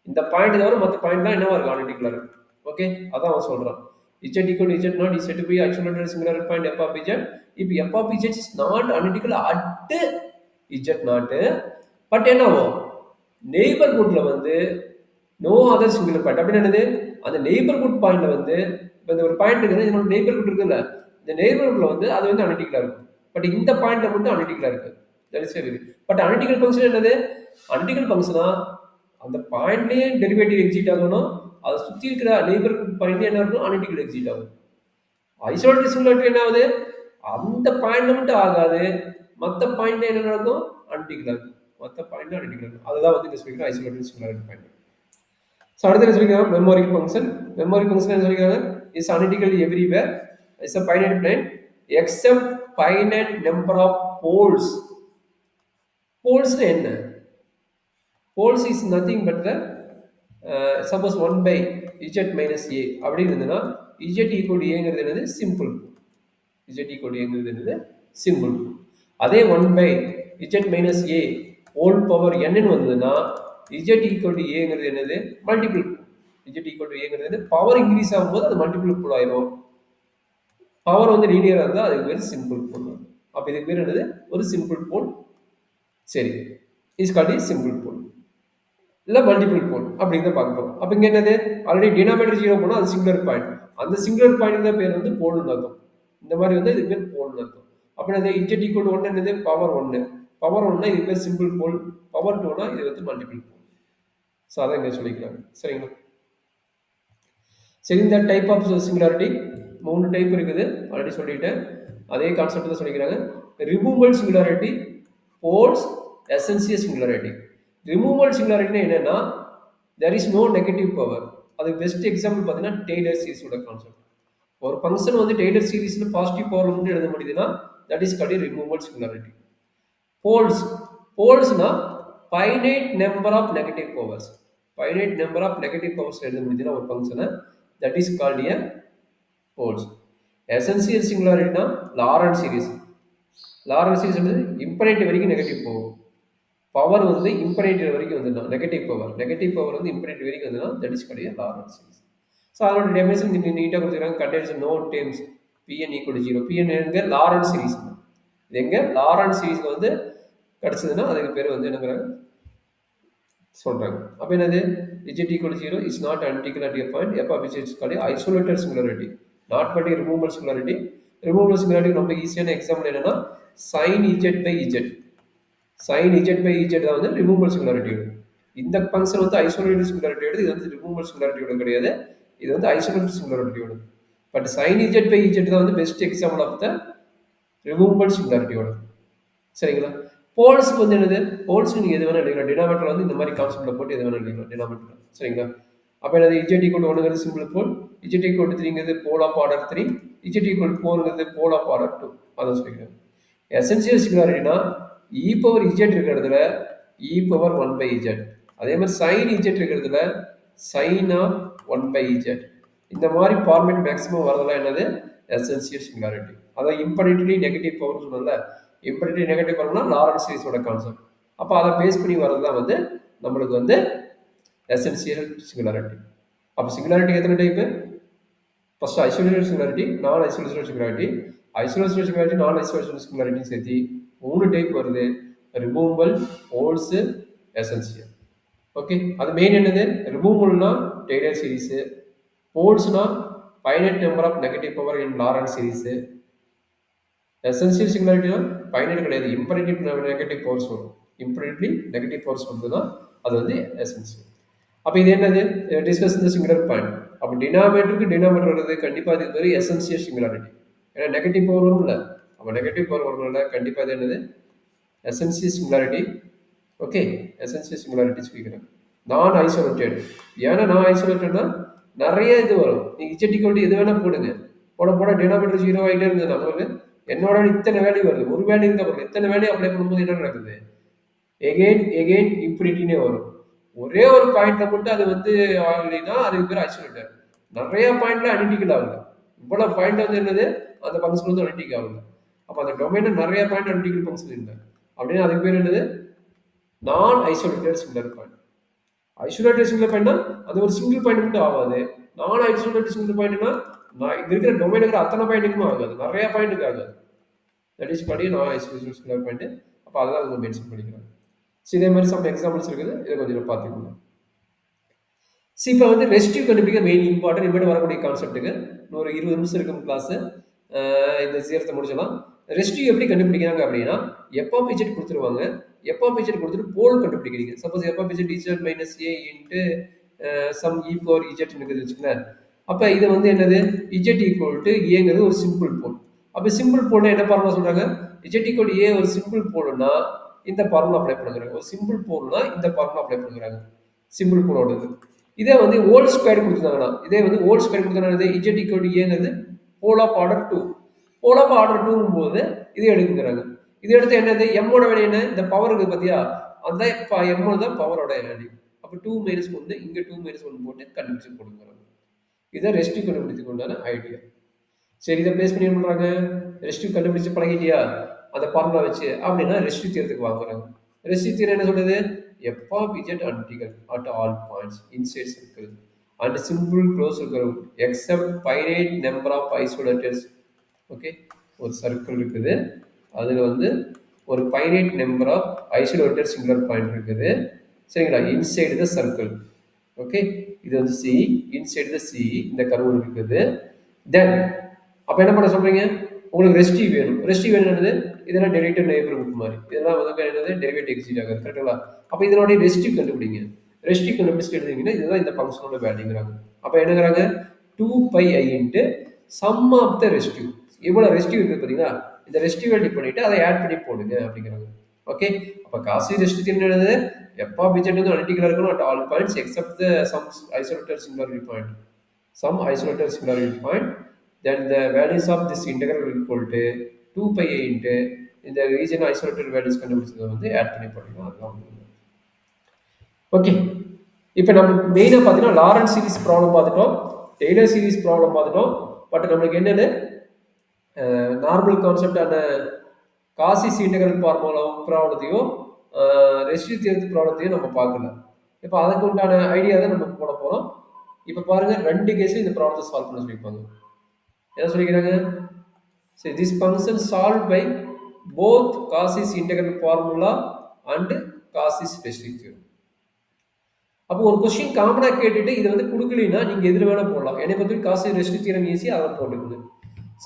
இந்த பாயிண்ட் தவிர மற்ற பாயிண்ட்லாம் என்னவா இருக்கும்? அனலிட்டிக்கலாக இருக்கும். ஓகே? அதான் அவன் சொல்கிறான். Z equal to Z naught is said to be isolated singular point f of z. If f of z is not analytical at z naught, but என்னவோ நெய்பர்ஹுட்ல வந்து நோ அதர் சிங்குலர் பாயிண்ட். அப்படின்னு என்னது? அந்த neighbourhood பாயிண்ட்ல வந்து இப்போ இந்த ஒரு பாயிண்ட் இருக்குது, இதனோட நெய்பர்ஹுட் இருக்குல்ல, இந்த நெய்பர்ஹுட்ல வந்து அது வந்து அனலிட்டிக்கலா இருக்கும். பட் இந்த பாயிண்ட்ல மட்டும் அனலிட்டிக்கலா இருக்கு. That is very. But analytical function என்னது? அனலிட்டிக்கல் ஃபங்க்ஷனா அந்த பாயிண்ட்லயே டெரிவேட்டிவ் எக்ஸிட் ஆகணும். அதை சுற்றி இருக்கிற நெய்பர்ஹுட் பாயிண்ட் என்ன இருக்கும்? அனலிட்டிக்கல் எக்ஸிட் ஆகும். ஐசோலேட்டட் சிங்குலாரிட்டி என்ன ஆகுது? அந்த பாயிண்ட்ல மட்டும் ஆகாது, மற்ற பாயிண்ட்ல என்ன நடக்கும்? அனலிட்டிக்கலா இருக்கும். மற்ற பாயிண்ட் அனலிட்டிக்கலா இருக்கும். அதுதான் வந்து இங்க சொல்லிக்கிறோம் ஐசோலேட்டட் சிங்குலாரிட்டி பாயிண்ட். ஸோ அடுத்து என்ன சொல்லிக்கிறாங்க? மெமோரிக் ஃபங்க்ஷன். மெமோரிக் ஃபங்க்ஷன் என்ன சொல்லிக்கிறாங்க? Is analytical everywhere, is a finite plane except finite number of poles. போல்ஸ்ல என்ன? Poles is nothing but the suppose 1/z minus a அப்படின்னு இருந்ததுன்னா z equal to a என்னது? Simple. z equal to a என்னது? Simple. அதே 1/z minus a whole power n வந்ததுன்னா z equal to a என்னது? Multiple. z equal to a என்னது? Power increase ஆகும்போது அது மல்டிபிள் போல் ஆயிரும். பவர் வந்து லீனியரா இருந்தால் அதுக்கு பேர் சிம்பிள் போல். அப்போ இதுக்கு பேர் என்னது? ஒரு சிம்பிள் போல். சரி, இஸ் கால்ட் சிம்பிள் போல். இல்லை மல்டிபிள் போல் அப்படிங்கிறத பார்க்க போகிறோம். அப்போ இங்கே என்னது ஆல்ரெடி டினாமினேட்டர் ஜீரோ போனால் அது சிங்குலர் பாயிண்ட். அந்த சிங்குலர் பாயிண்ட் தான் பேர் வந்து போல்னு அர்த்தம். இந்த மாதிரி வந்து இது பேர் போல்னு அர்த்தம். அப்போ என்னது இஜெட் ஈக்குவல் ஒன்று என்னது பவர் ஒன்று. பவர் ஒன்னா இது பேர் சிம்பிள் போல். பவர் டூனா இது வந்து மல்டிபிள் போல். ஸோ அதை இங்கே சொல்லிக்கிறாங்க. சரிங்களா? சரி, இந்த டைப் ஆஃப் சிங்குலாரிட்டி 3 டைப் இருக்குது, ஆல்ரெடி சொல்லிட்டேன். அதே கான்செப்ட் தான் சொல்லிக்கிறாங்க. Removal singularity, poles, essential singularity. Removal சிங்குலாரிட்டினா என்னன்னா there is no negative power. அது பெஸ்ட் எக்ஸாம்பிள் பார்த்தீங்கன்னா டெய்லர் சீரிஸோட கான்செப்ட். ஒரு ஃபங்க்ஷன் வந்து டெய்லர் சீரிஸ்ல பாசிட்டிவ் பவர் வந்து எழுத முடியுதுன்னா that is called removal singularity. Poles, போல்ஸ்னா finite number of negative powers. Finite number of negative powers எழுத முடியுதுன்னா ஒரு ஃபங்க்ஷனை that is called a poles. Essential சிங்குலாரிட்டினா லாரன்ஸ் சீரிஸ். லாரன்ஸ் சீரிஸ் வந்து இன்ஃபினிட்டி வரைக்கும் நெகட்டிவ் போகும். பவர் வந்து இன்ஃபினிட்டி வரைக்கும் வந்துடும். நெகட்டிவ் பவர் வந்து இன்ஃபினிட்டி வரைக்கும் வந்துடும். That is called a Laurent's series. So அதோட டெஃபினேஷன் நீட்டாக கொடுத்துருக்காங்க. Contains no terms b n equal zero. B n எங்க லாரன்ஸ் சீரிஸ். இது எங்க லாரன்ஸ் சீரிஸ்க்கு வந்து கிடைச்சதுன்னா அதுக்கு பேர் வந்து என்னங்கிறாங்க சொல்றாங்க. அப்போ என்னது z equal to 0 is not identical at a point. f of z is called isolated singularity, not but a removable singularity. Removable singularity ரொம்ப ஈஸியான எக்ஸாம்பிள் என்னன்னா sin z by z. sin z by z தான் வந்து removable singularity. இந்த function வந்து isolated singularity இது வந்து removal சிங்குலாரிட்டியோட கிடையாது. இது வந்து ஐசோலேட்டட் சிங்குலாரிட்டியோட. But sin z by z தான் வந்து best example of the removal சிங்குலாரிட்டியோட. சரிங்களா? போல்ஸ்க்கு வந்து என்னது போல்ஸ்க்கு நீங்கள் எது வேணால் எழுதிக்கலாம். டினாமேட்டர் வந்து இந்த மாதிரி கான்செப்டில் போட்டு எது வேணால் எழுதிக்கலாம் டினாமேட்டர். சரிங்களா? அப்போ என்னது இஜெட் ஈக்குவல் ஒன்றுங்கிறது சிம்பிள் போல், இஜெட் ஈக்குவல் 3ங்கிறது pole of order 3, z equal 4ங்கிறது போல் ஆஃப் ஆர்டர் 2. அதான் சொல்லிக்கிறேன். எசென்சியல் சிங்குலாரிட்டினா இ பவர் இஜெட் இருக்கிறதுல இ பவர் 1/z. அதே மாதிரி சைன் இஜெட் இருக்கிறதுல சைன் ஆஃப் 1/z. இந்த மாதிரி ஃபார்மேட் மேக்ஸிமம் வரதெல்லாம் என்னது எசென்சியல் சிங்குலாரிட்டி. அதான் இன்ஃபினிட்லி நெகட்டிவ் பவர் சொன்னல, இன்ஃபினிட்லி நெகட்டிவ் பவர்னா லாரன்ஸ் சீரிஸோட கான்செப்ட். அப்போ அதை பேஸ் பண்ணி வரது தான் வந்து நம்மளுக்கு வந்து எசென்சியல் சிங்குலாரிட்டி. அப்போ சிங்குலாரிட்டி எத்தனை type? First isolated singularity, non isolated singularity, isolated singularity, non isolated singularity சேர்த்து 3 டைப் வருது. Removal, poles, essential. ஓகே, அது மெயின் என்னது? ரிமூவல்னா டெய்லர் சீரிஸ், போல்ஸ்னா finite number of negative power in Laurent's series, essential சிங்குலாரிட்டினா finite கிடையாது, infinity negative powers வரும். Infinitely negative powers வந்ததுன்னா அது வந்து எசென்சியல். அப்போ இது என்னது? டிஸ்கஸ் இந்த சிங்குலர் பாயிண்ட். அப்போ டினாமேட்டர் வருது கண்டிப்பாக இதுக்கு பேர் எசென்சியல் சிங்குலாரிட்டி. ஏன்னா நெகட்டிவ் பவர் வரும்ல, அப்போ நெகட்டிவ் பவர் வரணும்ல கண்டிப்பாக இது என்னது essential singularity. Okay, essential singularity சொல்லிக்கிறேன். நான் ஐசோலேட்டட். ஏன்னா நான் ஐசோலேட்டட்னா நிறைய இது வரும். நீங்கள் இஜெட் ஈக்குவல் எது வேணால் போடுங்க, போட டினாமேட்டர் 0 ஆகிட்டே இருந்தது. நமக்கு என்னோட இத்தனை வேல்யூ வருது, ஒரு வேல்யூ இருந்தால் போதும். எத்தனை வேல்யூ அப்ளை பண்ணும்போது என்ன நடக்குது? எகெயின் இன்ஃபினிட்டினே வரும். ஒரே ஒரு பாயிண்ட்ல மட்டும் அது வந்து ஆகலைன்னா அதுக்கு பேர் ஐசோலேட்டட். நிறைய பாயிண்ட்ல அனலிட்டிக்கல் ஆகுது. இவ்வளவு பாயிண்ட் வந்து என்னது அந்த ஃபங்க்ஷன் வந்து அனலிட்டிக் ஆகுது. அப்போ அந்த டொமைன்ல நிறைய பாயிண்ட் அனலிட்டிக்கல் ஃபங்க்ஷன் இல்லை அப்படின்னா அதுக்கு பேர் என்னது? Non isolated singular point. Isolated singular பாயிண்ட்னா அது ஒரு சிங்கிள் பாயிண்ட் மட்டும் ஆகாது. நான் ஐசோலேட்டட் சிங்குலர் பாயிண்ட்னா நான் இங்க இருக்கிற டொமைன் இருக்கிற அத்தனை பாயிண்ட்டுக்குமே ஆகாது, நிறைய பாயிண்ட்டுக்கு ஆகாது. தட் இஸ் படி நான் ஐசோலேட்டட் சிங்குலர் பாயிண்ட். அப்போ அதெல்லாம் அவங்க மென்ஷன் பண்ணிக்கிறாங்க. ஸோ இதே மாதிரி சம் எக்ஸாம்பிள்ஸ் இருக்குது, இதை கொஞ்சம் பார்த்துக்கணும். இப்போ வந்து ரெஸ்டிவ் கண்டுபிடிக்க மெயின் இம்பார்ட்டன் இனிமேட்டு வரக்கூடிய கான்செப்ட்டுக்கு இன்னொரு 20 நிமிஷம் இருக்கும் கிளாஸு. இந்த சீரத்தை முடிச்சலாம். ரெஸ்டிவ் எப்படி கண்டுபிடிக்கிறாங்க அப்படின்னா எஃப் ஆஃப் இஜெட் கொடுத்துருவாங்க. எஃப் ஆஃப் இஜெட் கொடுத்துட்டு போல் கண்டுபிடிக்கிறீங்க. Suppose f of z z minus a into some e power z இருக்குது வச்சுக்கோங்களேன். அப்போ இது வந்து என்னது? இஜெட் ஈக்குவல் டு ஏங்கிறது ஒரு சிம்பிள் போல். அப்போ சிம்பிள் போல்னா என்ன ஃபார்முலா சொல்கிறாங்க? இஜெட் ஈக்குவல் ஏ ஒரு சிம்பிள் போல்னா இந்த ஃபார்முலா அப்ளை பண்ணுறாங்க. ஒரு சிம்பிள் போல்னா இந்த ஃபார்முலா அப்ளை பண்ணுறாங்க. சிம்பிள் போலோடது. இதே வந்து ஹோல் ஸ்கொயர் கொடுத்துருந்தாங்கன்னா, இதே வந்து ஹோல் ஸ்கொயர் கொடுத்தாங்கன்னா இஜெட் ஈக்குவல் டு ஏங்கிறது pole of order 2. Pole of order 2ங்கும் போது இது எடுக்குங்கிறாங்க. இது எடுத்து என்னது? எம்மோட வேல்யூ என்ன? இந்த பவர் இருக்குது பார்த்தியா, அந்த எம்மோட தான் பவரோட வேல்யூ. அப்போ 2 - 1 இங்கே 2 - 1 போட்டு கண்டுபிடிச்சு போடுங்கிறாங்க. இதை ரெஸ்டிவ் கண்டுபிடித்துக்கு உண்டான ஐடியா. சரி, இதை பேஸ் பண்ணி என்ன பண்ணுறாங்க? ரெஸ்டிவ் கண்டுபிடிச்சு பழகிட்டியா அந்த ஃபார்முலா வச்சு அப்படின்னா ரெஸ்டிவ் தீரத்துக்கு வாங்குறாங்க. ரெஸ்டிவ் தீரம் என்ன சொல்றது? F of z analytic at all points inside circle and simple close curve except finite number of isolators. Okay, ஒரு சர்க்கிள் இருக்குது, அதில் வந்து ஒரு finite number of isolated singular point இருக்குது. சரிங்களா? Inside the circle. ஓகே, இது வந்து சி, இன்சைடு த சி இந்த கர்வ் இருக்குது. தென் அப்ப என்ன பண்ண சொல்றீங்க? உங்களுக்கு ரெஸ்டிவ் வேணும். ரெஸ்டிவ் என்னது? இதெல்லாம் டெரிவேட்டிவ் நெய்பர்ஹுட் மாதிரி. இதெல்லாம் வந்து என்னது? டெரிவேட்டிவ் எக்ஸிட் ஆகுது. கரெக்ட்டுங்களா? அப்ப இதனுடைய ரெஸ்டிவ் கண்டுபிடிங்க. ரெஸ்டிவ் கண்டுபிடிச்சு எழுதுனீங்கன்னா இதுதான் இந்த ஃபங்ஷனோட வேல்யூங்கிறாங்க. அப்ப என்னங்கிறாங்க? 2 pi i into sum of the residue. இவ்வளவு ரெஸ்டிவ் இருக்கு பாத்தீங்களா? இந்த ரெஸ்டிவ் டிப் பண்ணிட்டு அதை ஆட் பண்ணி போடுங்க அப்படிங்கிறாங்க. ஓகே, அப்ப காசி ரெஸ்டிவ் என்னது? f of z வந்து அனலிட்டிக்கலா இருக்கணும் at all points except the some isolated singularity point. Some isolated singularity point, then the values of this integral will equal to 2 pi a into இந்த ரீஜன் ஐசோலேட்டட் வேல்யூஸ் கண்டுபிடிச்சதை வந்து add பண்ணி போடுறீங்க. அதுதான் okay. இப்போ நம்ம மெயினாக பார்த்தீங்கன்னா லாரன்ஸ் சீரிஸ் ப்ராப்ளம் பார்த்துட்டோம், டெய்லர் சீரிஸ் ப்ராப்ளம் பார்த்துட்டோம். பட் நம்மளுக்கு என்னென்னு நார்மல் கான்செப்டான காசிஸ் இன்டெகிரல் ப்ராப்ளத்தையும் ரெஸ்டிவ் தியரத்து ப்ராப்ளத்தையும் நம்ம பார்க்கல. இப்போ அதுக்கு உண்டான ஐடியா தான் நம்ம போட போகிறோம். இப்போ பாருங்க, ரெண்டு கேஸ்லையும் இந்த ப்ராப்ளத்தை சால்வ் பண்ண சொல்லியிருப்பாங்க. என்ன சொல்லிக்கிறாங்க? சரி, this function solve by both Cauchy's integral formula and Cauchy's residue theorem. அப்போ ஒரு கொஸ்டின் காமனாக கேட்டுட்டு இது வந்து கொடுக்கலனா நீங்கள் எதில் வேணால் போடலாம். என்னை பற்றி காசு ரெஸ்டிவ் தியரம் ஈஸி, அதை போட்டுக்குது.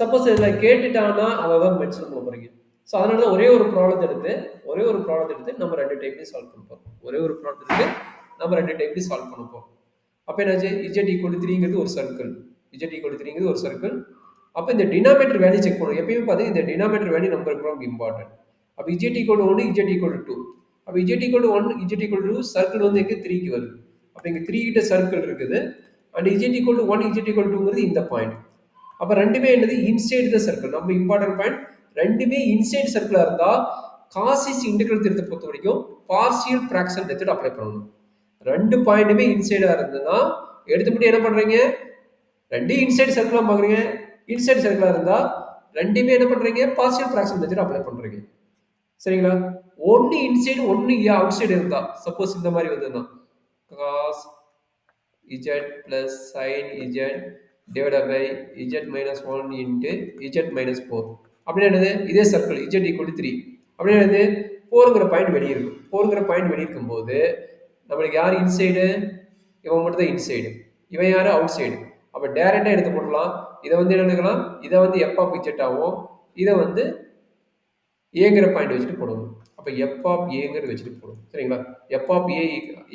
சப்போஸ் இதில் கேட்டுட்டாங்கன்னா அதை தான் மென்ஷன் பண்ண போகிறீங்க. ஸோ அதனால தான் ஒரே ஒரு ப்ராப்ளத்தை எடுத்து நம்ம ரெண்டு டைப்லையும் சால்வ் பண்ண போகிறோம். ஒரே ஒரு ப்ராப்ளத்தை எடுத்து நம்ம ரெண்டு டைப்லையும் சால்வ் பண்ண போகிறோம். அப்போ என்னாச்சு? இஜெட் ஈக்குவல் 3ங்கிறது ஒரு சர்க்கிள். இஜெட் ஈக்குவல் 3ங்கிறது ஒரு சர்க்கிள். அப்போ இந்த டினாமேட்டர் வேல்யூ செக் பண்ணணும். எப்பயுமே பார்த்தீங்கன்னா இந்த டினாமேட்டர் வேல்யூ நம்பருக்கு ரொம்ப இம்பார்ட்டன்ட். அப்போ இஜெட் ஈக்குவல் 1, இஜெட் ஈக்குவல் 2. அப்போ Z equal 1, z equal 2, circle வந்து எங்கே 3க்கு வருது. அப்போ இங்கே 3 கிட்ட சர்க்கிள் இருக்குது. And z equal 1, z equal 2ங்கிறது இந்த பாயிண்ட். அப்போ ரெண்டுமே என்னது? Inside the circle. நம்ம இம்பார்ட்டன்ட் பாயிண்ட், ரெண்டுமே இன்சைடு சர்க்கிளாக இருந்தால் காசிஸ் இன்டெகிரல் தியரத்தை பொறுத்த வரைக்கும் பார்சியல் ஃபிராக்ஷன் மெத்தட் அப்ளை பண்ணணும். ரெண்டு பாயிண்ட்டுமே இன்சைடாக இருந்ததுன்னா எடுத்துக்கிட்டு என்ன பண்ணுறீங்க? ரெண்டு இன்சைடு சர்க்கிளாக பார்க்குறீங்க. இன்சைடு சர்க்கிளாக இருந்தால் ரெண்டுமே என்ன பண்ணுறீங்க? பார்சியல் ஃபிராக்ஷன் மெத்தட் அப்ளை பண்ணுறீங்க. சரிங்களா? ஒன்று இன்சைடு ஒன்று அவுட் சைடு இருந்தா, சப்போஸ் இந்த மாதிரி வந்ததுன்னா cos z plus sin z divided by z minus 1 into z minus 4. அப்படின்னா என்னது? இதே சர்க்கிள் z equal to 3. அப்படின்னா என்னது? 4ங்கிற பாயிண்ட் வெளியே இருக்கும். 4ங்கிற பாயிண்ட் வெளியே இருக்கும்போது நம்மளுக்கு யார் இன்சைடு? இவன் மட்டும் தான் இன்சைடு, இவன் யாரு? Out side. அப்போ டேரெக்டாக எடுத்து போடலாம். இதை வந்து என்ன எடுக்கலாம்? இதை வந்து f of z ஆகும், இதை வந்து ஏங்கிற பாயிண்ட் வச்சுட்டு போடுவோம். அப்போ எஃப் ஆஃப் ஏங்கிறது வச்சுட்டு போடுவோம். சரிங்களா? F of a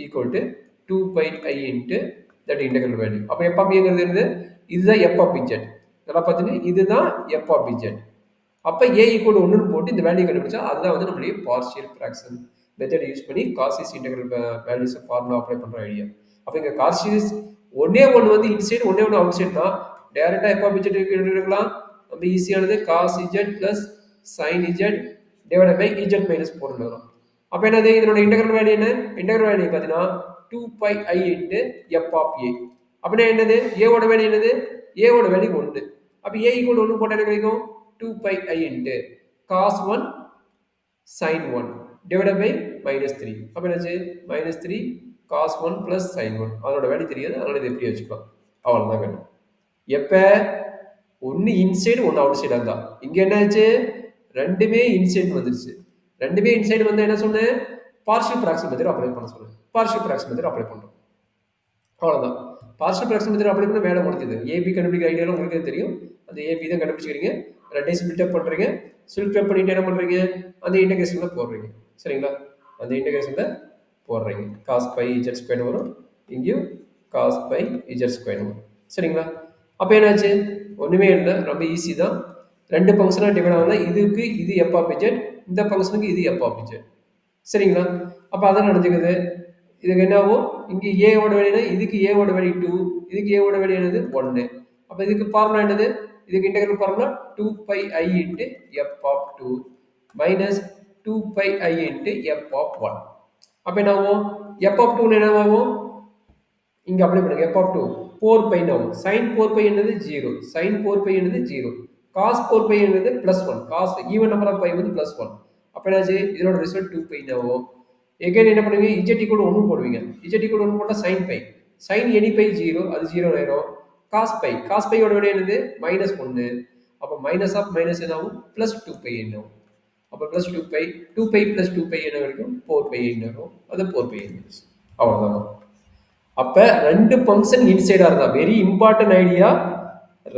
equal to 2 pi i into that integral value. அப்போ எஃப் ஆஃப் ஏங்கிறது என்னது? இதுதான் எஃப் ஆஃப் இஜெட். நல்லா பார்த்தீங்கன்னா இதுதான் எஃப் ஆஃப் இஜெட். அப்போ ஏ ஈக்குவல் 1ன்னு போட்டு இந்த வேல்யூ கண்டுபிடிச்சா அதுதான் வந்து நம்மளுடைய பார்ஷியல் ஃபிராக்ஷன் மெத்தட் யூஸ் பண்ணி காசிஸ் இன்டெகிரல் வேல்யூஸை ஃபார்முலா அப்ளை பண்ணுற ஐடியா. அப்போ இங்கே காசிஸ் ஒன்னே ஒன்று வந்து இன்சைடு, ஒன்னே ஒன்று அவுட் சைடு தான். டேரெக்டாக எஃப் ஆஃப் இஜெட் எடுக்கலாம். நம்ம ஈஸியானது cos z plus sin z divided by z minus 4 எழுதலாம். அப்போ என்னது? இதனோட இன்டெகிரல் வேல்யூ என்ன? இன்டெகிரல் வேல்யூ பார்த்தீங்கன்னா 2 pi i into f of a. அப்படின்னா என்னது? a ஓட வேல்யூ என்னது? a ஓட வேல்யூ 1. அப்போ a ஈக்குவல் 1 போட்டால் என்ன கிடைக்கும்? 2 pi i into cos 1 sin 1 divided by minus 3. அப்போ என்னாச்சு? minus 3 cos 1 plus sin 1. அதனோட வேல்யூ தெரியாது, அதனால இதை எப்படி வச்சுக்கலாம். அவ்வளோதான் கண்டு. எப்போ ஒன்று இன்சைடு ஒன்று அவுட் சைடாக இருந்தா, இங்கே என்ன ஆச்சு? ரெண்டுமே இன்சைடு வந்துருச்சு. ரெண்டுமே இன்சைடு வந்து என்ன சொன்னேன்? பார்ஷியல் ஃபிராக்ஷன் மெத்தட் அப்ளை பண்ண சொன்னேன். பார்ஷியல் ஃபிராக்ஷன் மெத்தட் அப்ளை பண்ணுறோம். அவ்வளோதான். பார்ஷியல் ஃபிராக்ஷன் மெத்தட் அப்ளை பண்ண வேலை முடிஞ்சது. ஏபி கண்டுபிடிக்கிற ஐடியாவில் உங்களுக்கு தெரியும். அந்த ஏபி தான் கண்டுபிடிச்சிக்கிறீங்க. ரெண்டையும் ஸ்பிளிட் அப் பண்ணுறீங்க. ஸ்பிளிட் அப் பண்ணிட்டு என்ன பண்ணுறீங்க? அந்த இன்டெகிரேஷனில் போடுறீங்க. சரிங்களா? அந்த இன்டெகிரேஷனில் போடுறீங்க. காஸ் பை இஜெட் ஸ்கொயர் வரும், இங்கேயும் காஸ் பை இஜெட் ஸ்கொயர் வரும். சரிங்களா? அப்போ என்னாச்சு? ஒன்றுமே இல்லை, ரொம்ப ஈஸி தான். ரெண்டு ஃபங்க்ஷனாக டிவைட் ஆகலாம். இதுக்கு இது எஃப் ஆஃப் இஜெட், இந்த ஃபங்க்ஷனுக்கு இது எஃப் ஆஃப் இஜெட். சரிங்களா? அப்போ அதான் நடந்துக்குது. இதுக்கு என்ன ஆகும்? இங்கே ஏவோட வேல்யூ, இதுக்கு ஏவோட வேல்யூ 2, இதுக்கு ஏவோட வேல்யூ என்னது? 1. அப்போ இதுக்கு ஃபார்முலா என்னது? இதுக்கு integral formula 2 pi i into f of 2 minus 2 pi i into f of 1. அப்போ என்ன ஆகும்? எஃப் ஆஃப் 2 என்ன ஆகும்? இங்கே அப்ளை பண்ணுங்க. எஃப் ஆஃப் 2 4 பை ஆகும். சைன் 4 பை என்னது? 0. சைன் 4 பை என்னது? 0. காஸ் 4 பை என்னது? +1. Cos even number of pi வந்து +1. அப்போ என்னாச்சு? இதோட ரிசல்ட் 2 பை ஆகும். எகைன் என்ன பண்ணுவீங்க? இஜெட் ஈக்குவல் 1 போடுவீங்க. இஜெட் ஈக்குவல் 1 போட்டால் sine pi, sine any pi 0, அது 0 ஆயிரும். காஸ் பை, காஸ் பையோட விட என்னது? -1. அப்போ மைனஸ் ஆஃப் மைனஸ் என்ன ஆகும்? +2 பை என்ன ஆகும்? அப்போ plus two pi plus two pi என்ன கிடைக்கும் 4 பை வரும் அது 4 பை அவ்வளோதான். அப்போ ரெண்டு ஃபங்க்ஷன் இன்சைடாக இருந்தால் வெரி இம்பார்ட்டன்ட் ஐடியா,